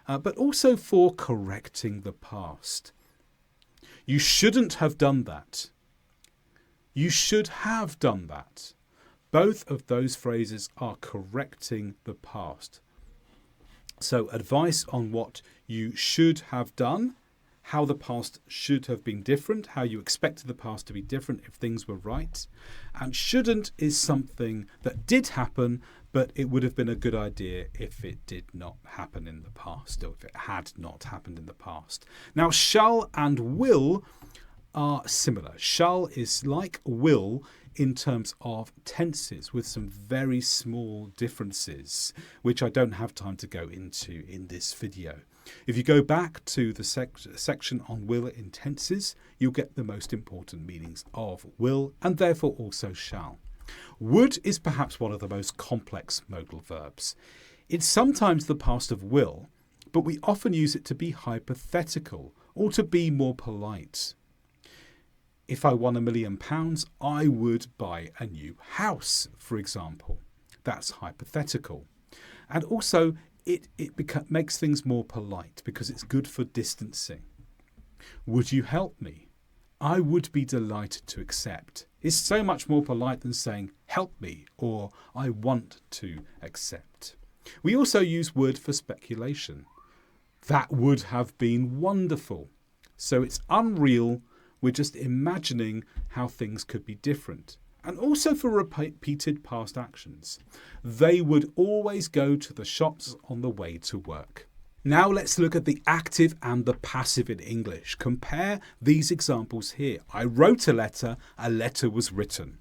Speaker 1: but also for correcting the past. You shouldn't have done that. You should have done that. Both of those phrases are correcting the past. So advice on what you should have done, how the past should have been different, how you expected the past to be different if things were right. And shouldn't is something that did happen, but it would have been a good idea if it did not happen in the past, or if it had not happened in the past. Now, shall and will are similar. Shall is like will in terms of tenses with some very small differences, which I don't have time to go into in this video. If you go back to the section on will in tenses, you'll get the most important meanings of will and therefore also shall. Would is perhaps one of the most complex modal verbs. It's sometimes the past of will, but we often use it to be hypothetical or to be more polite. If I won £1 million, I would buy a new house, for example. That's hypothetical. And also, it makes things more polite because it's good for distancing. Would you help me? I would be delighted to accept. It's so much more polite than saying, help me, or I want to accept. We also use would for speculation. That would have been wonderful. So it's unreal. We're just imagining how things could be different. and also for repeated past actions. They would always go to the shops on the way to work. Now let's look at the active and the passive in English. Compare these examples here. I wrote a letter was written.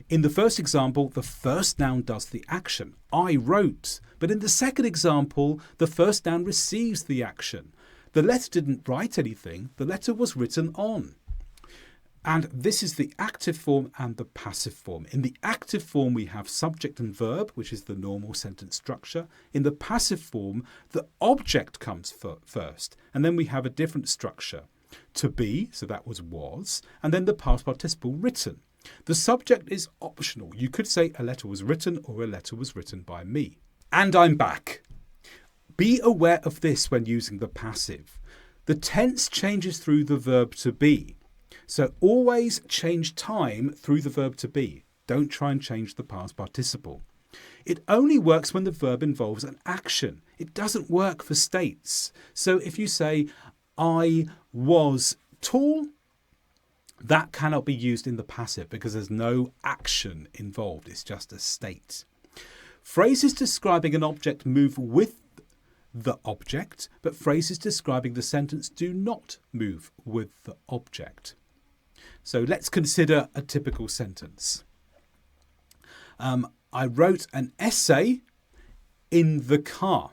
Speaker 1: In the first example, the first noun does the action. I wrote. But in the second example, the first noun receives the action. The letter didn't write anything. The letter was written on. And this is the active form and the passive form. In the active form, we have subject and verb, which is the normal sentence structure. In the passive form, the object comes first, and then we have a different structure. To be, so that was, and then the past participle written. The subject is optional. You could say a letter was written or a letter was written by me. And I'm back. Be aware of this when using the passive. The tense changes through the verb to be. So always change time through the verb to be. Don't try and change the past participle. It only works when the verb involves an action. It doesn't work for states. So if you say, I was tall, that cannot be used in the passive because there's no action involved. It's just a state. Phrases describing an object move with the object, but phrases describing the sentence do not move with the object. So let's consider a typical sentence. I wrote an essay in the car.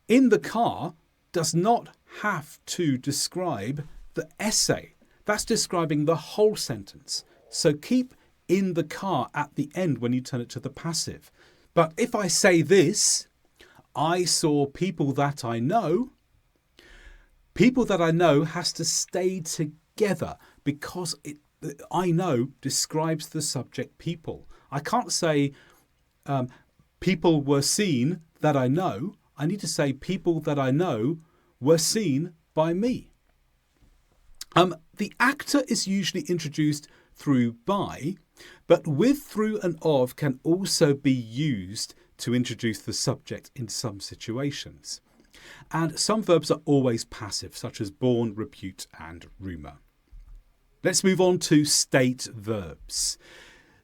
Speaker 1: In the car does not have to describe the essay. That's describing the whole sentence. So keep in the car at the end when you turn it to the passive. But if I say this, I saw people that I know has to stay together because I know describes the subject people. I can't say people were seen that I know. I need to say people that I know were seen by me. The actor is usually introduced through by, but with, through and of can also be used to introduce the subject in some situations. And some verbs are always passive, such as born, repute and rumour. Let's move on to state verbs.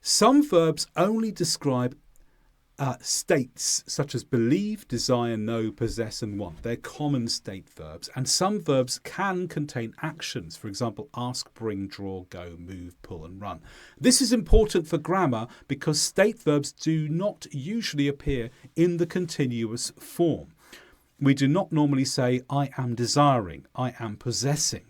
Speaker 1: Some verbs only describe states such as believe, desire, know, possess and want. They're common state verbs. And some verbs can contain actions. For example, ask, bring, draw, go, move, pull and run. This is important for grammar because state verbs do not usually appear in the continuous form. We do not normally say, I am desiring, I am possessing.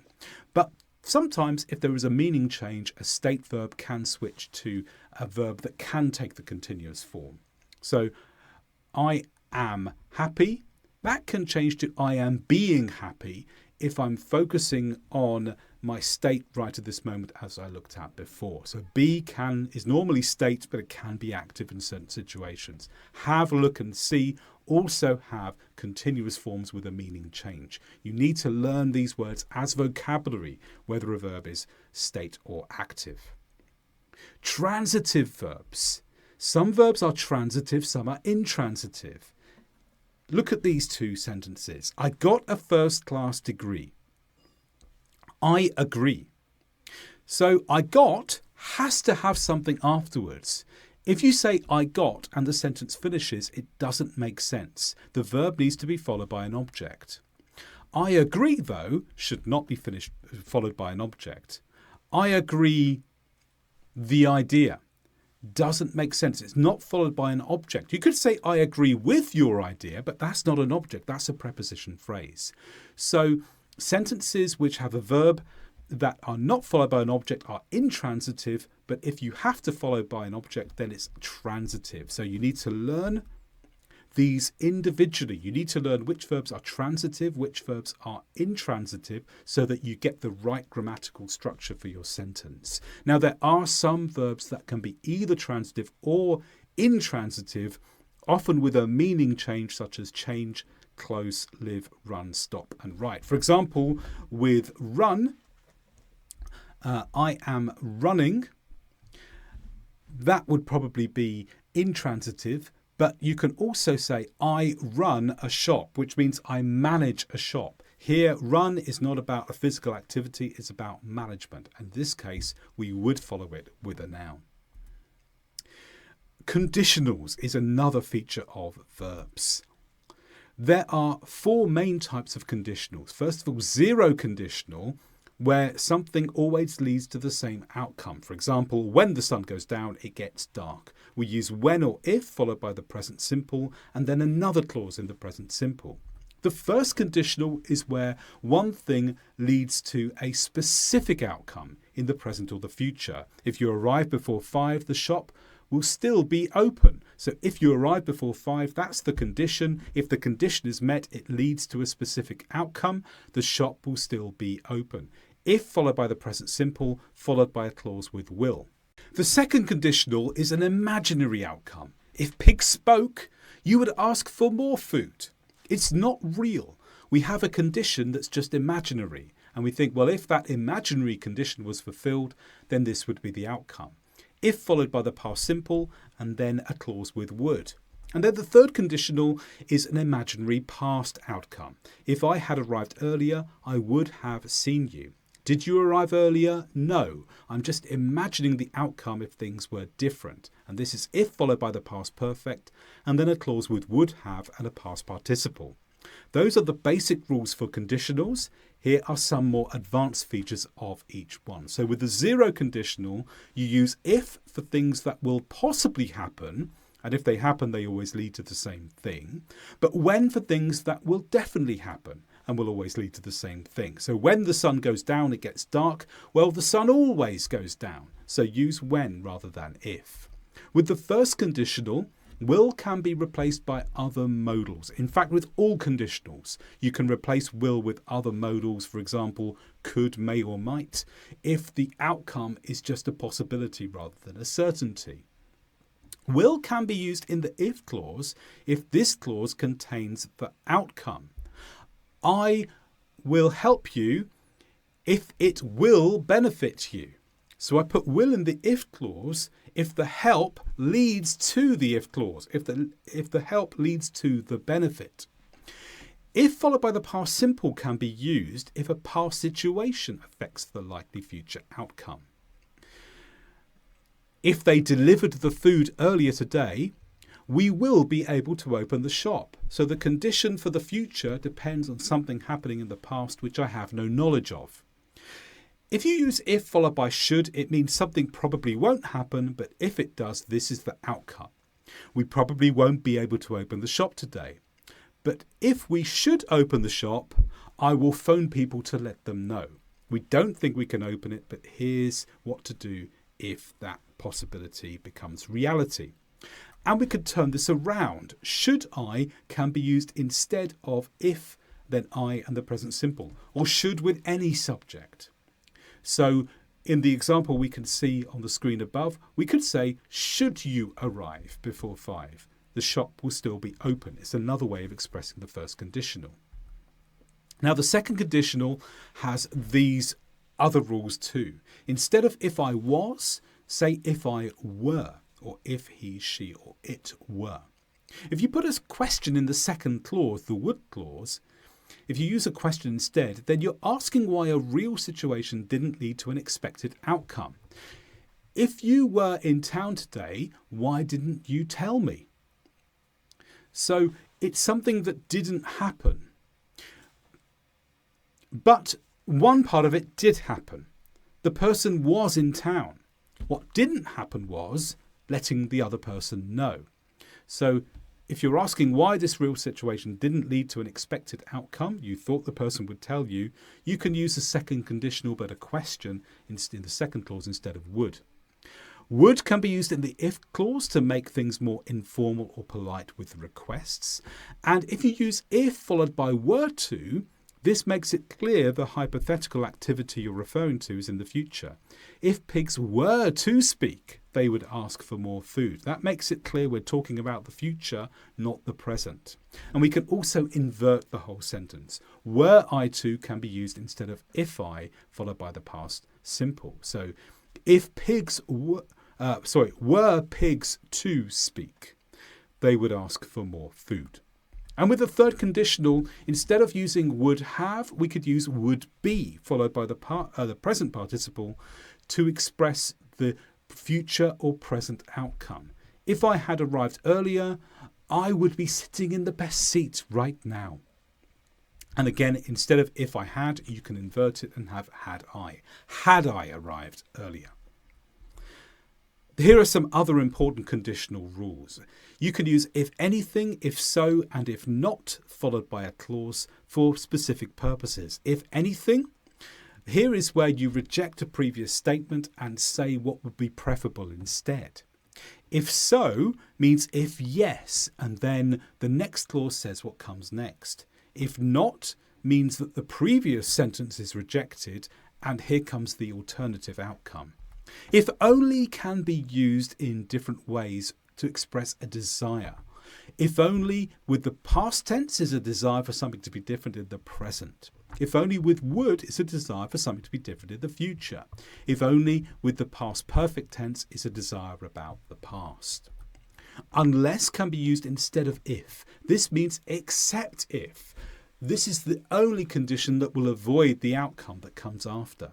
Speaker 1: But sometimes if there is a meaning change, a state verb can switch to a verb that can take the continuous form. So, I am happy. That can change to I am being happy if I'm focusing on my state right at this moment as I looked at before. So be is normally state, but it can be active in certain situations. Have, look and see also have continuous forms with a meaning change. You need to learn these words as vocabulary, whether a verb is state or active. Transitive verbs. Some verbs are transitive, some are intransitive. Look at these two sentences. I got a first-class degree. I agree. So I got has to have something afterwards. If you say I got and the sentence finishes, it doesn't make sense. The verb needs to be followed by an object. I agree, though, should not be followed by an object. I agree the idea. Doesn't make sense. It's not followed by an object. You could say, I agree with your idea, but that's not an object. That's a preposition phrase. So sentences which have a verb that are not followed by an object are intransitive, but if you have to follow by an object, then it's transitive. So you need to learn these individually. You need to learn which verbs are transitive, which verbs are intransitive, so that you get the right grammatical structure for your sentence. Now, there are some verbs that can be either transitive or intransitive, often with a meaning change, such as change, close, live, run, stop, and write. For example, with run, I am running. That would probably be intransitive. But you can also say, I run a shop, which means I manage a shop. Here, run is not about a physical activity, it's about management. In this case, we would follow it with a noun. Conditionals is another feature of verbs. There are four main types of conditionals. First of all, zero conditional, where something always leads to the same outcome. For example, when the sun goes down, it gets dark. We use when or if followed by the present simple and then another clause in the present simple. The first conditional is where one thing leads to a specific outcome in the present or the future. If you arrive before 5, the shop will still be open. So if you arrive before 5, that's the condition. If the condition is met, it leads to a specific outcome. The shop will still be open. If followed by the present simple, followed by a clause with will. The second conditional is an imaginary outcome. If pigs spoke, you would ask for more food. It's not real. We have a condition that's just imaginary. And we think, well, if that imaginary condition was fulfilled, then this would be the outcome. If followed by the past simple and then a clause with would. And then the third conditional is an imaginary past outcome. If I had arrived earlier, I would have seen you. Did you arrive earlier? No. I'm just imagining the outcome if things were different. And this is if followed by the past perfect and then a clause with would have and a past participle. Those are the basic rules for conditionals. Here are some more advanced features of each one. So with the zero conditional, you use if for things that will possibly happen, and if they happen, they always lead to the same thing. But when for things that will definitely happen and will always lead to the same thing. So when the sun goes down, it gets dark. Well, the sun always goes down. So use when rather than if. With the first conditional, will can be replaced by other modals. In fact, with all conditionals, you can replace will with other modals, for example, could, may or might, if the outcome is just a possibility rather than a certainty. Will can be used in the if clause if this clause contains the outcome. I will help you if it will benefit you. So I put will in the if clause if the help leads to the if clause, if the help leads to the benefit. If followed by the past simple can be used if a past situation affects the likely future outcome. If they delivered the food earlier today, we will be able to open the shop. So the condition for the future depends on something happening in the past which I have no knowledge of. If you use if followed by should, it means something probably won't happen, but if it does, this is the outcome. We probably won't be able to open the shop today. But if we should open the shop, I will phone people to let them know. We don't think we can open it, but here's what to do if that possibility becomes reality. And we could turn this around. Should I can be used instead of if, then I and the present simple, or should with any subject. So in the example we can see on the screen above, we could say, should you arrive before 5, the shop will still be open. It's another way of expressing the first conditional. Now the second conditional has these other rules too. Instead of if I was, say if I were, or if he, she, or it were. If you put a question in the second clause, the would clause, if you use a question instead, then you're asking why a real situation didn't lead to an expected outcome. If you were in town today, why didn't you tell me? So it's something that didn't happen. But one part of it did happen. The person was in town. What didn't happen was letting the other person know. So if you're asking why this real situation didn't lead to an expected outcome, you thought the person would tell you, you can use a second conditional but a question in the second clause instead of would. Would can be used in the if clause to make things more informal or polite with requests. And if you use if followed by were to, this makes it clear the hypothetical activity you're referring to is in the future. If pigs were to speak, they would ask for more food. That makes it clear we're talking about the future, not the present. And we can also invert the whole sentence. Were I to can be used instead of if I, followed by the past simple. So if pigs were pigs to speak, they would ask for more food. And with the third conditional, instead of using would have, we could use would be, followed by the present participle, to express the future or present outcome. If I had arrived earlier, I would be sitting in the best seat right now. And again, instead of if I had, you can invert it and have had I. Had I arrived earlier. Here are some other important conditional rules. You can use if anything, if so, and if not, followed by a clause for specific purposes. If anything, here is where you reject a previous statement and say what would be preferable instead. If so means if yes, and then the next clause says what comes next. If not means that the previous sentence is rejected and here comes the alternative outcome. If only can be used in different ways to express a desire. If only with the past tense is a desire for something to be different in the present. If only with would is a desire for something to be different in the future. If only with the past perfect tense is a desire about the past. Unless can be used instead of if. This means except if. This is the only condition that will avoid the outcome that comes after.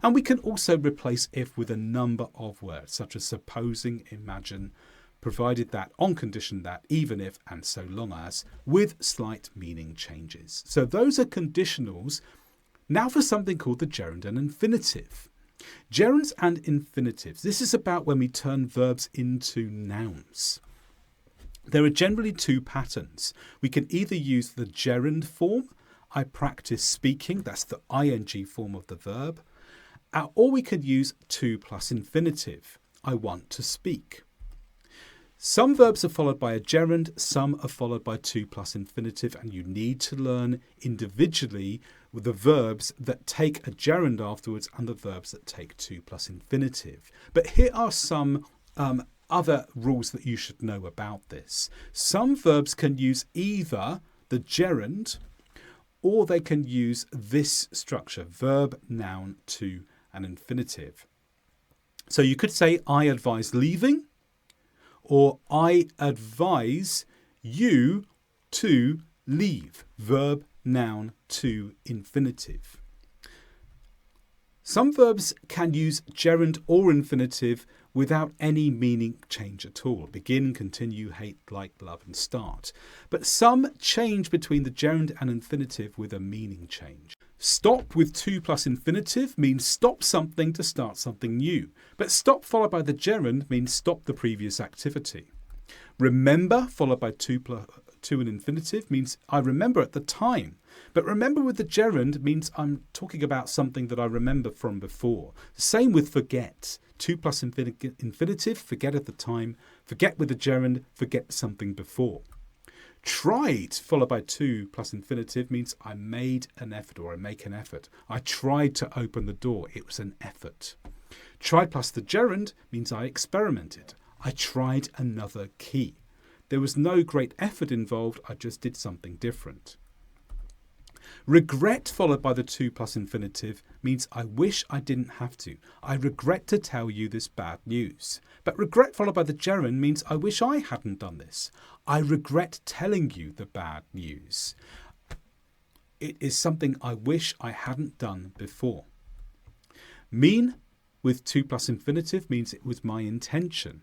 Speaker 1: And we can also replace if with a number of words, such as supposing, imagine, provided that, on condition that, even if, and so long as, with slight meaning changes. So those are conditionals. Now for something called the gerund and infinitive. Gerunds and infinitives. This is about when we turn verbs into nouns. There are generally two patterns. We can either use the gerund form, I practice speaking, that's the ing form of the verb, or we could use to plus infinitive, I want to speak. Some verbs are followed by a gerund, some are followed by to plus infinitive, and you need to learn individually with the verbs that take a gerund afterwards and the verbs that take to plus infinitive. But here are some other rules that you should know about this. Some verbs can use either the gerund or they can use this structure, verb, noun, to, and infinitive. So you could say, I advise leaving, or I advise you to leave, verb, noun, to, infinitive. Some verbs can use gerund or infinitive without any meaning change at all. Begin, continue, hate, like, love, and start. But some change between the gerund and infinitive with a meaning change. Stop with to plus infinitive means stop something to start something new. But stop followed by the gerund means stop the previous activity. Remember followed by to an infinitive means I remember at the time. But remember with the gerund means I'm talking about something that I remember from before. Same with forget. To plus infinitive, forget at the time. Forget with the gerund, forget something before. Tried followed by to plus infinitive means I made an effort or I make an effort. I tried to open the door. It was an effort. Tried plus the gerund means I experimented. I tried another key. There was no great effort involved. I just did something different. Regret followed by the to plus infinitive means I wish I didn't have to. I regret to tell you this bad news. But regret followed by the gerund means I wish I hadn't done this. I regret telling you the bad news. It is something I wish I hadn't done before. Mean with to plus infinitive means it was my intention.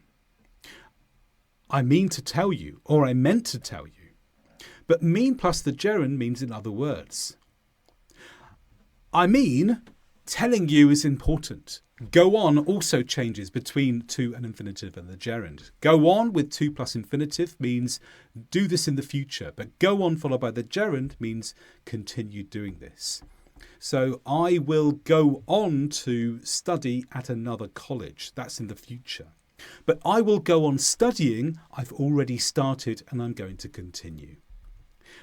Speaker 1: I mean to tell you, or I meant to tell you. But mean plus the gerund means in other words. I mean, telling you is important. Go on also changes between to and infinitive and the gerund. Go on with to plus infinitive means do this in the future. But go on followed by the gerund means continue doing this. So I will go on to study at another college. That's in the future. But I will go on studying. I've already started and I'm going to continue.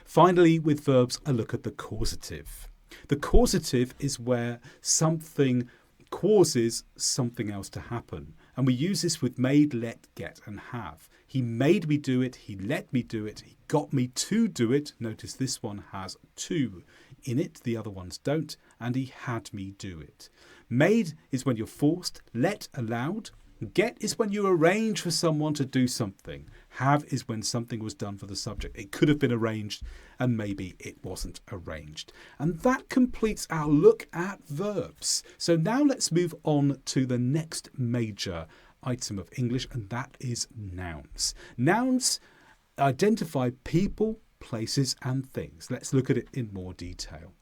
Speaker 1: Finally, with verbs, a look at the causative. The causative is where something causes something else to happen. And we use this with made, let, get, and have. He made me do it. He let me do it. He got me to do it. Notice this one has to in it. The other ones don't. And he had me do it. Made is when you're forced. Let, allowed. Get is when you arrange for someone to do something. Have is when something was done for the subject. It could have been arranged and maybe it wasn't arranged. And that completes our look at verbs. So now let's move on to the next major item of English, and that is nouns. Nouns identify people, places and things. Let's look at it in more detail.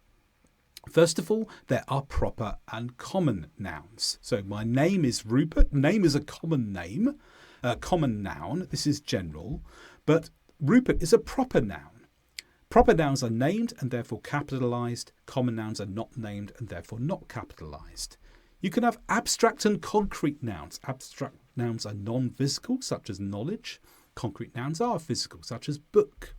Speaker 1: First of all, there are proper and common nouns. So my name is Rupert. Name is a common name, a common noun. This is general, but Rupert is a proper noun. Proper nouns are named and therefore capitalised. Common nouns are not named and therefore not capitalised. You can have abstract and concrete nouns. Abstract nouns are non-physical, such as knowledge. Concrete nouns are physical, such as book.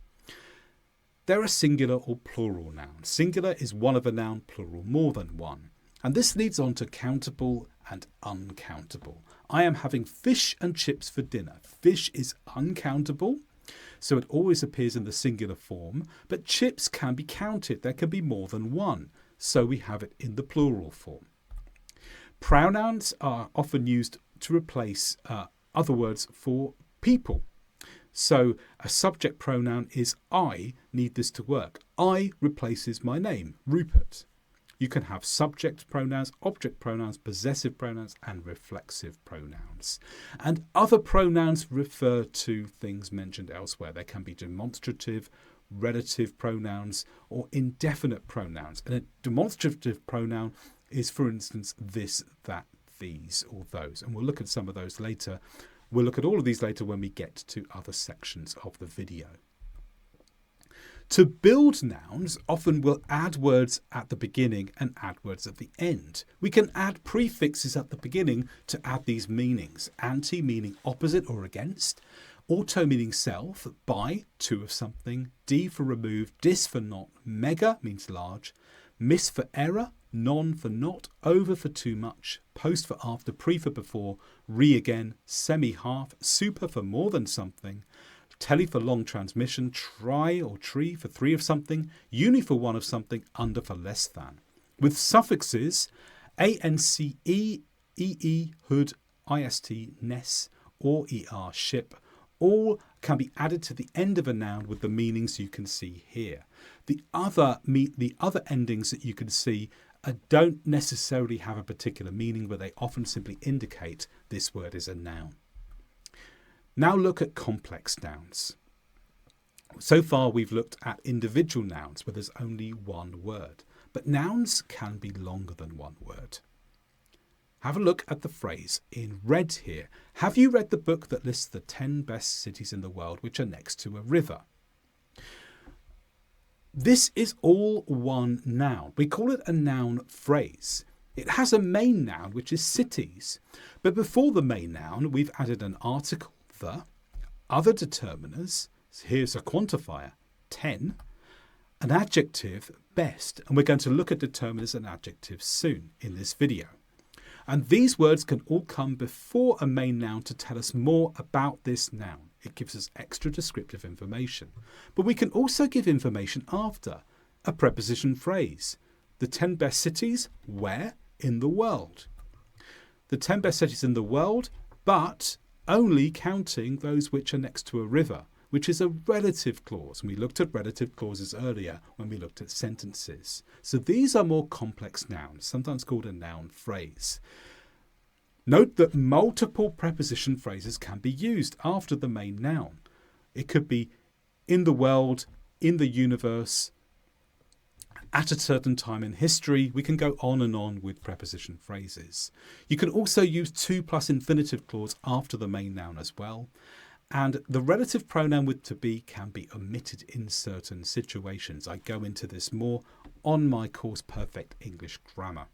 Speaker 1: There are singular or plural nouns. Singular is one of a noun, plural more than one. And this leads on to countable and uncountable. I am having fish and chips for dinner. Fish is uncountable, so it always appears in the singular form, but chips can be counted. There can be more than one, so we have it in the plural form. Pronouns are often used to replace other words for people. So a subject pronoun is I need this to work. I replaces my name, Rupert. You can have subject pronouns, object pronouns, possessive pronouns and reflexive pronouns. And other pronouns refer to things mentioned elsewhere. They can be demonstrative, relative pronouns or indefinite pronouns. And a demonstrative pronoun is, for instance, this, that, these or those. And we'll look at some of those later. We'll look at all of these later when we get to other sections of the video. To build nouns, often we'll add words at the beginning and add words at the end. We can add prefixes at the beginning to add these meanings. Anti meaning opposite or against. Auto meaning self, by, to of something. D for remove, dis for not. Mega means large. Miss for error. Non for not, over for too much, post for after, pre for before, re again, semi-half, super for more than something, tele for long transmission, tri or tree for three of something, uni for one of something, under for less than. With suffixes, ance, ee, hood, ist, ness, or er, ship, all can be added to the end of a noun with the meanings you can see here. The other endings that you can see don't necessarily have a particular meaning, but they often simply indicate this word is a noun. Now look at complex nouns. So far we've looked at individual nouns where there's only one word, but nouns can be longer than one word. Have a look at the phrase in red here. Have you read the book that lists the 10 best cities in the world which are next to a river? This is all one noun. We call it a noun phrase. It has a main noun, which is cities. But before the main noun, we've added an article, the, other determiners, here's a quantifier, 10, an adjective, best. And we're going to look at determiners and adjectives soon in this video. And these words can all come before a main noun to tell us more about this noun. It gives us extra descriptive information. But we can also give information after. A preposition phrase. The 10 best cities, where? In the world. The 10 best cities in the world, but only counting those which are next to a river, which is a relative clause. And we looked at relative clauses earlier when we looked at sentences. So these are more complex nouns, sometimes called a noun phrase. Note that multiple preposition phrases can be used after the main noun. It could be in the world, in the universe, at a certain time in history. We can go on and on with preposition phrases. You can also use to plus infinitive clause after the main noun as well. And the relative pronoun with to be can be omitted in certain situations. I go into this more on my course Perfect English Grammar.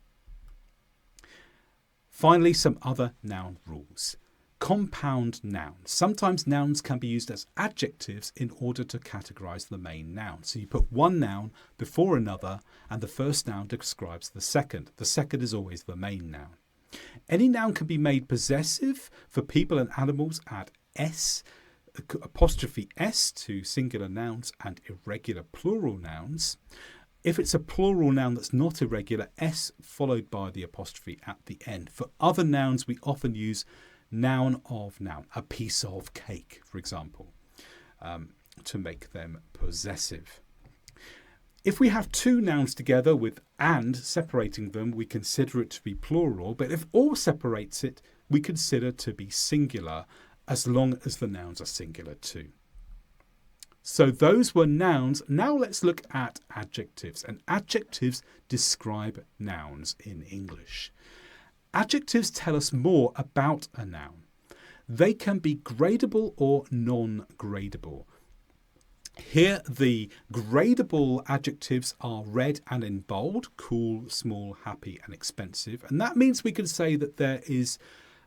Speaker 1: Finally, some other noun rules. Compound nouns. Sometimes nouns can be used as adjectives in order to categorise the main noun. So you put one noun before another and the first noun describes the second. The second is always the main noun. Any noun can be made possessive. For people and animals, add s, apostrophe s to singular nouns and irregular plural nouns. If it's a plural noun that's not irregular, s followed by the apostrophe at the end. For other nouns, we often use noun of noun, a piece of cake, for example, to make them possessive. If we have two nouns together with and separating them, we consider it to be plural, but if or separates it, we consider to be singular, as long as the nouns are singular too. So those were nouns. Now let's look at adjectives, and adjectives describe nouns in English. Adjectives tell us more about a noun. They can be gradable or non-gradable. Here, the gradable adjectives are red and in bold: cool, small, happy, and expensive. And that means we can say that there is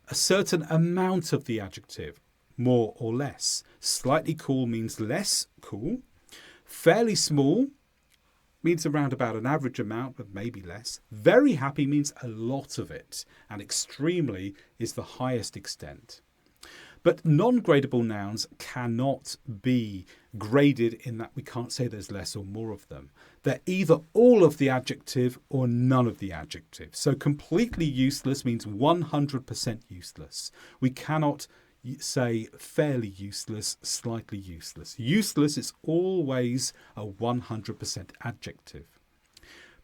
Speaker 1: a certain amount of the adjective, more or less. Slightly cool means less cool. Fairly small means around about an average amount, but maybe less. Very happy means a lot of it, and extremely is the highest extent. But non-gradable nouns cannot be graded in that we can't say there's less or more of them. They're either all of the adjective or none of the adjective. So completely useless means 100% useless. We cannot say fairly useless, slightly useless. Useless is always a 100% adjective.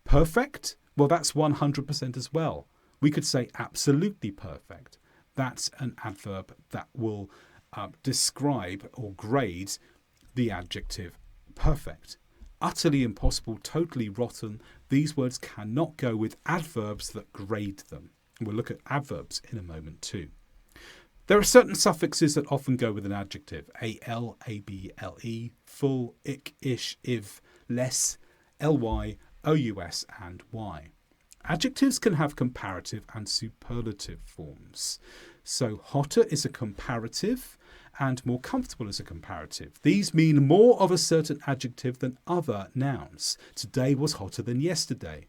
Speaker 1: Perfect, well, that's 100% as well. We could say absolutely perfect. That's an adverb that will describe or grade the adjective perfect. Utterly impossible, totally rotten. These words cannot go with adverbs that grade them. We'll look at adverbs in a moment too. There are certain suffixes that often go with an adjective: al, ab, le, full, ick, ish, iv, less, ly, ous, and y. Adjectives can have comparative and superlative forms. So hotter is a comparative and more comfortable is a comparative. These mean more of a certain adjective than other nouns. Today was hotter than yesterday.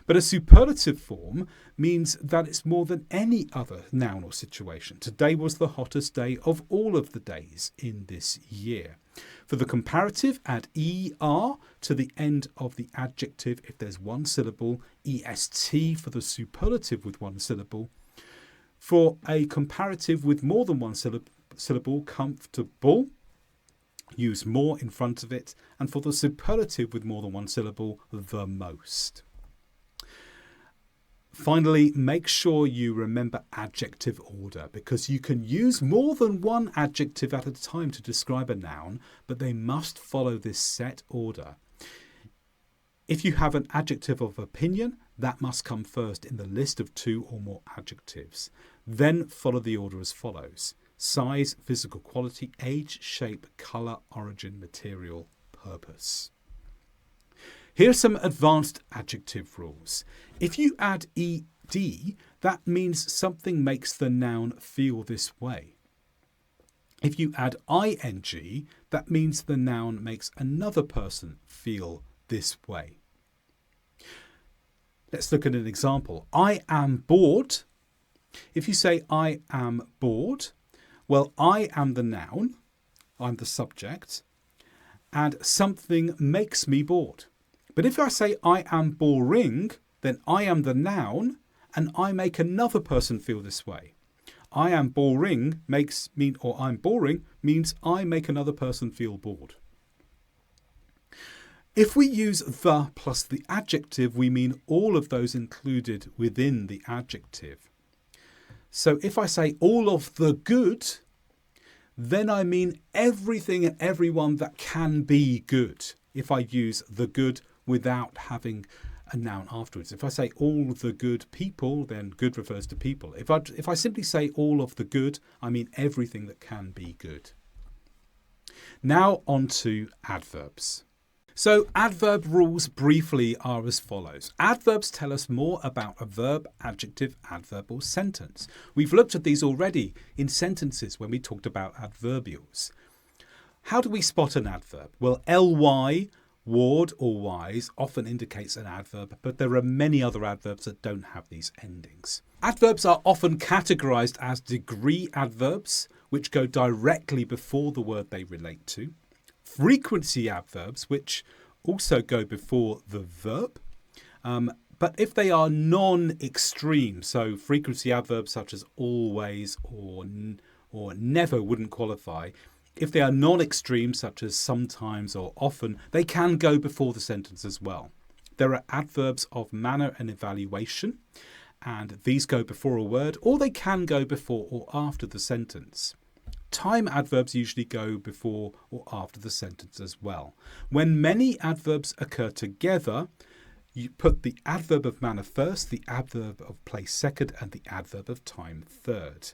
Speaker 1: But a superlative form means that it's more than any other noun or situation. Today was the hottest day of all of the days in this year. For the comparative, add er to the end of the adjective if there's one syllable, est for the superlative with one syllable. For a comparative with more than one syllable, comfortable, use more in front of it. And for the superlative with more than one syllable, the most. Finally, make sure you remember adjective order, because you can use more than one adjective at a time to describe a noun, but they must follow this set order. If you have an adjective of opinion, that must come first in the list of two or more adjectives. Then follow the order as follows: size, physical quality, age, shape, colour, origin, material, purpose. Here are some advanced adjective rules. If you add ed, that means something makes the noun feel this way. If you add ing, that means the noun makes another person feel this way. Let's look at an example. I am bored. If you say I am bored, well, I am the noun, I'm the subject, and something makes me bored. But if I say I am boring, then I am the noun and I make another person feel this way. I am boring I'm boring means I make another person feel bored. If we use the plus the adjective, we mean all of those included within the adjective. So if I say all of the good, then I mean everything and everyone that can be good. If I use the good without having a noun afterwards. If I say all the good people, then good refers to people. If I simply say all of the good, I mean everything that can be good. Now on to adverbs. So adverb rules briefly are as follows. Adverbs tell us more about a verb, adjective, adverb or sentence. We've looked at these already in sentences when we talked about adverbials. How do we spot an adverb? Well, ly, ward or wise often indicates an adverb, but there are many other adverbs that don't have these endings. Adverbs are often categorized as degree adverbs, which go directly before the word they relate to. Frequency adverbs, which also go before the verb, But if they are non-extreme, so frequency adverbs such as always or never wouldn't qualify. If they are non-extreme, such as sometimes or often, they can go before the sentence as well. There are adverbs of manner and evaluation, and these go before a word, or they can go before or after the sentence. Time adverbs usually go before or after the sentence as well. When many adverbs occur together, you put the adverb of manner first, the adverb of place second, and the adverb of time third.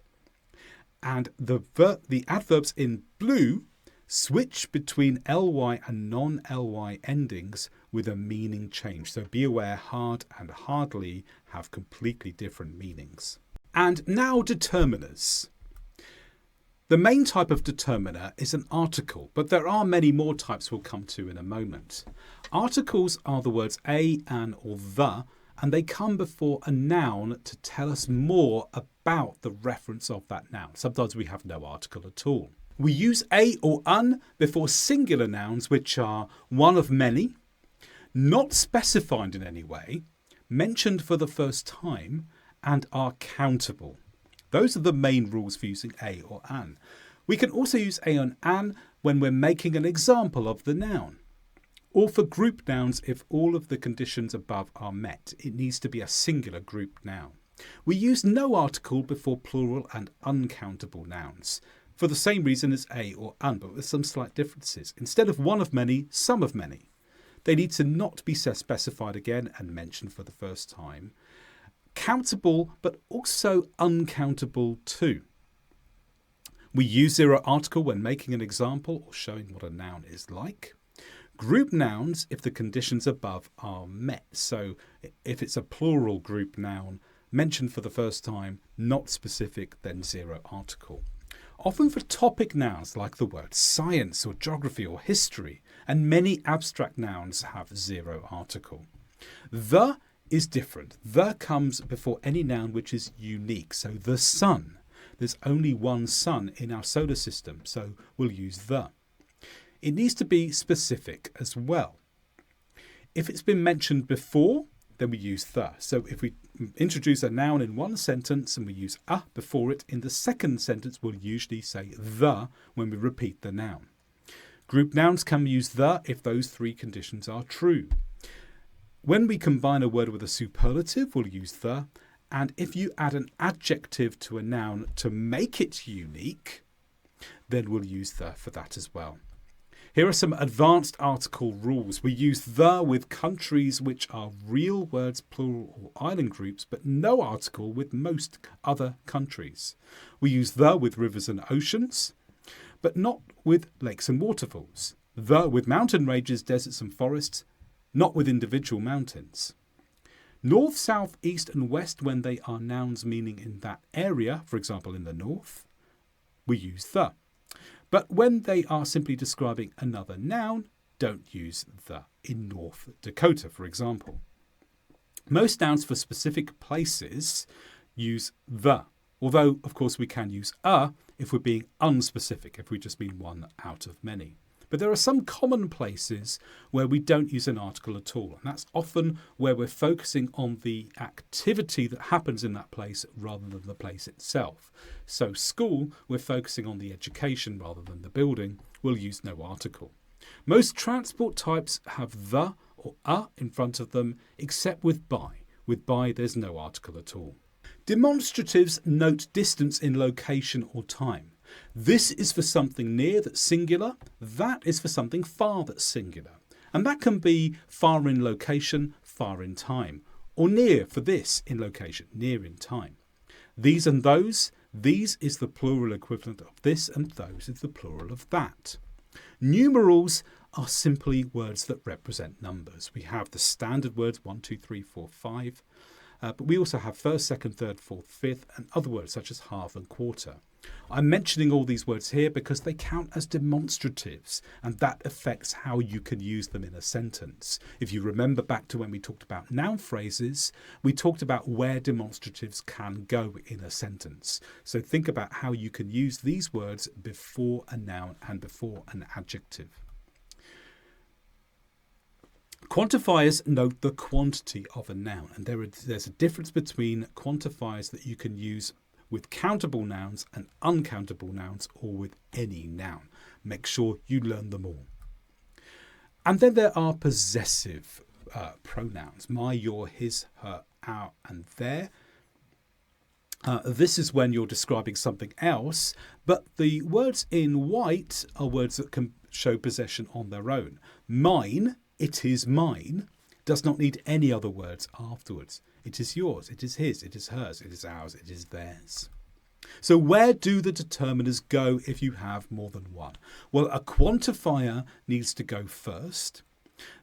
Speaker 1: And the adverbs in blue switch between ly and non-ly endings with a meaning change. So be aware, hard and hardly have completely different meanings. And now determiners. The main type of determiner is an article, but there are many more types we'll come to in a moment. Articles are the words a, an, or the, and they come before a noun to tell us more about the reference of that noun. Sometimes we have no article at all. We use a or an before singular nouns, which are one of many, not specified in any way, mentioned for the first time, and are countable. Those are the main rules for using a or an. We can also use a or an when we're making an example of the noun. Or for group nouns, if all of the conditions above are met, it needs to be a singular group noun. We use no article before plural and uncountable nouns, for the same reason as a or an, but with some slight differences. Instead of one of many, some of many. They need to not be specified again and mentioned for the first time. Countable, but also uncountable too. We use zero article when making an example or showing what a noun is like. Group nouns if the conditions above are met. So if it's a plural group noun, mentioned for the first time, not specific, then zero article. Often for topic nouns like the word science or geography or history, and many abstract nouns have zero article. The is different. The comes before any noun which is unique. So the sun. There's only one sun in our solar system, so we'll use the. It needs to be specific as well. If it's been mentioned before, then we use the. So if we introduce a noun in one sentence and we use a before it, in the second sentence we'll usually say the when we repeat the noun. Group nouns can use the if those three conditions are true. When we combine a word with a superlative, we'll use the. And if you add an adjective to a noun to make it unique, then we'll use the for that as well. Here are some advanced article rules. We use the with countries which are real words, plural or island groups, but no article with most other countries. We use the with rivers and oceans, but not with lakes and waterfalls. The with mountain ranges, deserts and forests, not with individual mountains. North, south, east and west when they are nouns meaning in that area, for example in the north, we use the. But when they are simply describing another noun, don't use the. In North Dakota, for example. Most nouns for specific places use the, although of course we can use a if we're being unspecific, if we just mean one out of many. But there are some common places where we don't use an article at all, and that's often where we're focusing on the activity that happens in that place rather than the place itself. So school, we're focusing on the education rather than the building. We'll use no article. Most transport types have the or a in front of them, except with by. With by, there's no article at all. Demonstratives note distance in location or time. This is for something near that's singular. That is for something far that's singular. And that can be far in location, far in time. Or near for this in location, near in time. These and those, these is the plural equivalent of this and those is the plural of that. Numerals are simply words that represent numbers. We have the standard words 1, 2, 3, 4, 5. But we also have first, second, third, fourth, fifth and other words such as half and quarter. I'm mentioning all these words here because they count as demonstratives and that affects how you can use them in a sentence. If you remember back to when we talked about noun phrases, we talked about where demonstratives can go in a sentence. So think about how you can use these words before a noun and before an adjective. Quantifiers note the quantity of a noun, and there's a difference between quantifiers that you can use with countable nouns and uncountable nouns, or with any noun. Make sure you learn them all. And then there are possessive pronouns: my, your, his, her, our, and their. This is when you're describing something else, but the words in white are words that can show possession on their own. Mine, it is mine, does not need any other words afterwards. It is yours, it is his, it is hers, it is ours, it is theirs. So where do the determiners go if you have more than one? Well, a quantifier needs to go first,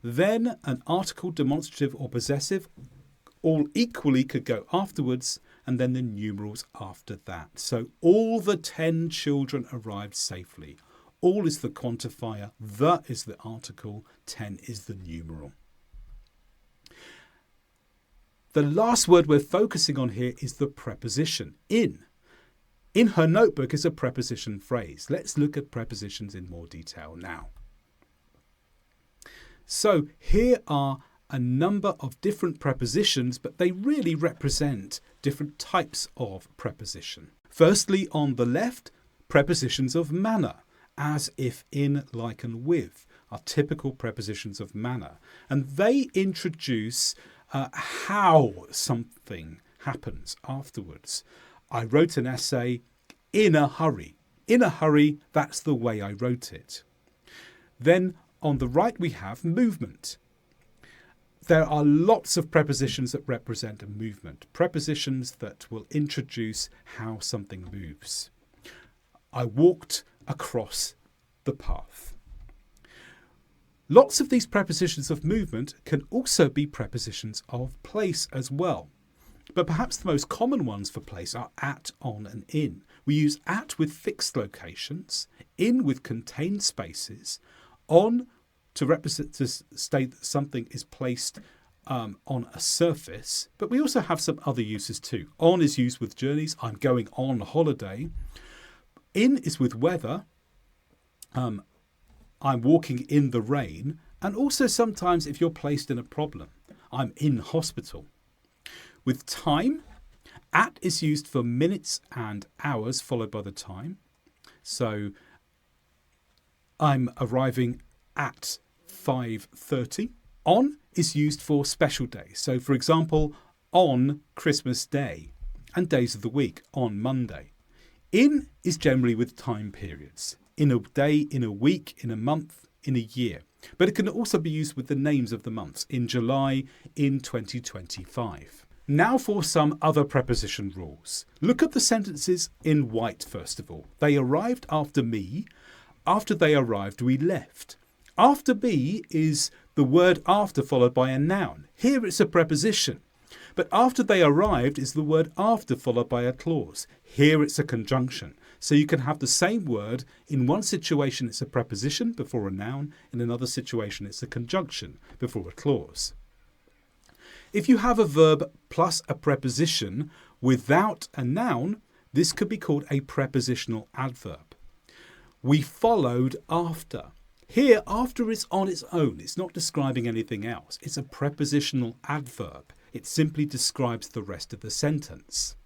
Speaker 1: then an article, demonstrative or possessive, all equally could go afterwards, and then the numerals after that. So all the 10 children arrived safely. All is the quantifier, the is the article, 10 is the numeral. The last word we're focusing on here is the preposition, in. In her notebook is a preposition phrase. Let's look at prepositions in more detail now. So here are a number of different prepositions, but they really represent different types of preposition. Firstly, on the left, prepositions of manner, as, if, in, like, and with, are typical prepositions of manner. And they introduce how something happens afterwards. I wrote an essay in a hurry. In a hurry, that's the way I wrote it. Then on the right we have movement. There are lots of prepositions that represent a movement. Prepositions that will introduce how something moves. I walked across the path. Lots of these prepositions of movement can also be prepositions of place as well. But perhaps the most common ones for place are at, on, and in. We use at with fixed locations, in with contained spaces, on to state that something is placed on a surface. But we also have some other uses too. On is used with journeys. I'm going on holiday. In is with weather. I'm walking in the rain. And also sometimes if you're placed in a problem. I'm in hospital. With time, at is used for minutes and hours followed by the time. So I'm arriving at 5:30. On is used for special days. So for example, on Christmas Day and days of the week, on Monday. In is generally with time periods. In a day, in a week, in a month, in a year. But it can also be used with the names of the months. In July, in 2025. Now for some other preposition rules. Look at the sentences in white first of all. They arrived after me. After they arrived, we left. After me is the word after followed by a noun. Here it's a preposition. But after they arrived is the word after followed by a clause. Here it's a conjunction. So you can have the same word. In one situation it's a preposition before a noun. In another situation it's a conjunction before a clause. If you have a verb plus a preposition without a noun, this could be called a prepositional adverb. We followed after. Here, after is on its own. It's not describing anything else. It's a prepositional adverb. It simply describes the rest of the sentence.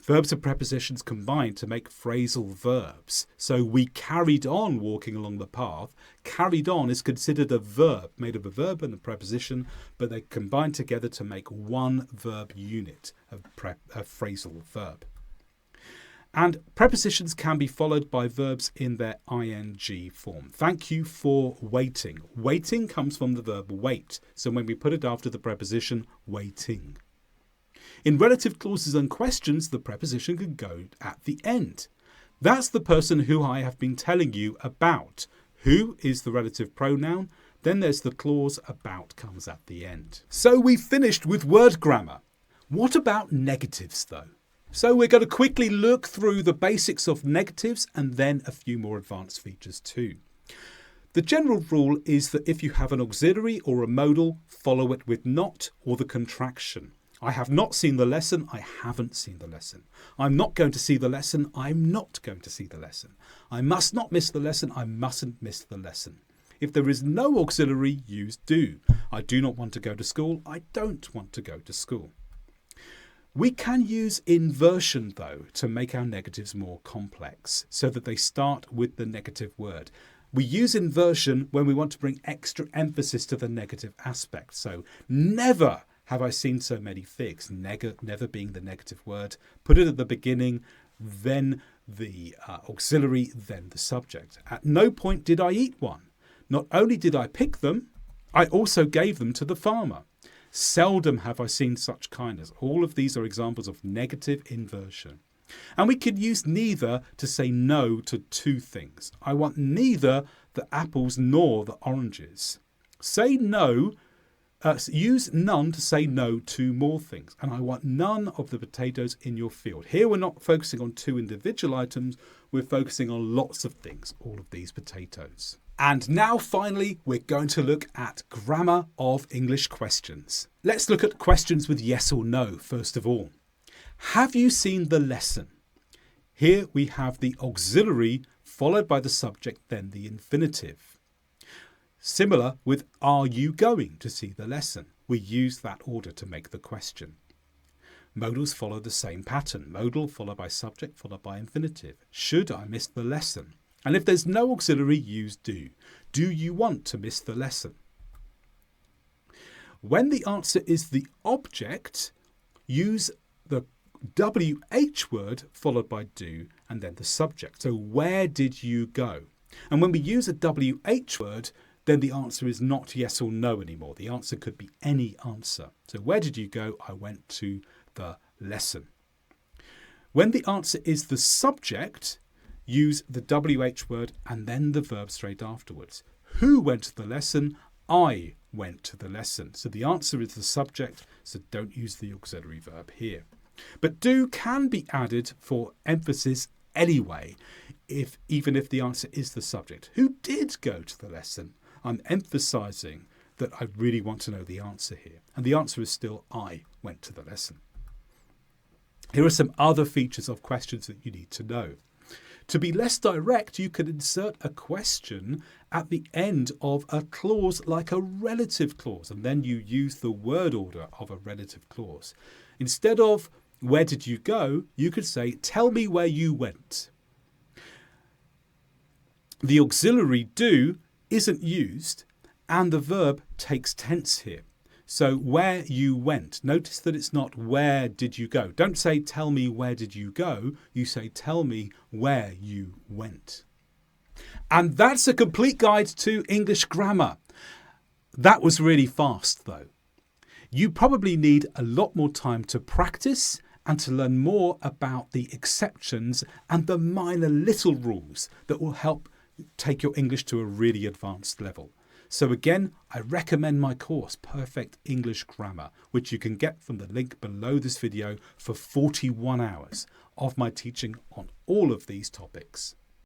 Speaker 1: Verbs and prepositions combine to make phrasal verbs. So we carried on walking along the path. Carried on is considered a verb, made of a verb and a preposition, but they combine together to make one verb unit, a phrasal verb. And prepositions can be followed by verbs in their ing form. Thank you for waiting. Waiting comes from the verb wait. So when we put it after the preposition, waiting. In relative clauses and questions, the preposition can go at the end. That's the person who I have been telling you about. Who is the relative pronoun. Then there's the clause about comes at the end. So we've finished with word grammar. What about negatives though? So we're going to quickly look through the basics of negatives and then a few more advanced features too. The general rule is that if you have an auxiliary or a modal, follow it with not or the contraction. I have not seen the lesson, I haven't seen the lesson. I'm not going to see the lesson, I'm not going to see the lesson. I must not miss the lesson, I mustn't miss the lesson. If there is no auxiliary, use do. I do not want to go to school. I don't want to go to school. We can use inversion, though, to make our negatives more complex so that they start with the negative word. We use inversion when we want to bring extra emphasis to the negative aspect. So, never have I seen so many figs, never being the negative word. Put it at the beginning, then the auxiliary, then the subject. At no point did I eat one. Not only did I pick them, I also gave them to the farmer. Seldom have I seen such kindness. All of these are examples of negative inversion. And we can use neither to say no to two things. I want neither the apples nor the oranges. Say no. Use none to say no to more things. And I want none of the potatoes in your field. Here we're not focusing on two individual items. We're focusing on lots of things, all of these potatoes. And now finally, we're going to look at grammar of English questions. Let's look at questions with yes or no, first of all. Have you seen the lesson? Here we have the auxiliary followed by the subject, then the infinitive. Similar with are you going to see the lesson? We use that order to make the question. Modals follow the same pattern. Modal followed by subject followed by infinitive. Should I miss the lesson? And if there's no auxiliary, use do. Do you want to miss the lesson? When the answer is the object, use the WH word followed by do and then the subject. So where did you go? And when we use a WH word, then the answer is not yes or no anymore. The answer could be any answer. So where did you go? I went to the lesson. When the answer is the subject, use the WH word and then the verb straight afterwards. Who went to the lesson? I went to the lesson. So the answer is the subject, so don't use the auxiliary verb here. But do can be added for emphasis anyway, even if the answer is the subject. Who did go to the lesson? I'm emphasising that I really want to know the answer here. And the answer is still I went to the lesson. Here are some other features of questions that you need to know. To be less direct, you can insert a question at the end of a clause like a relative clause, and then you use the word order of a relative clause. Instead of where did you go, you could say tell me where you went. The auxiliary do isn't used and the verb takes tense here. So where you went, notice that it's not where did you go. Don't say tell me where did you go, you say tell me where you went. And that's a complete guide to English grammar. That was really fast though. You probably need a lot more time to practice and to learn more about the exceptions and the minor little rules that will help take your English to a really advanced level. So again, I recommend my course, Perfect English Grammar, which you can get from the link below this video for 41 hours of my teaching on all of these topics.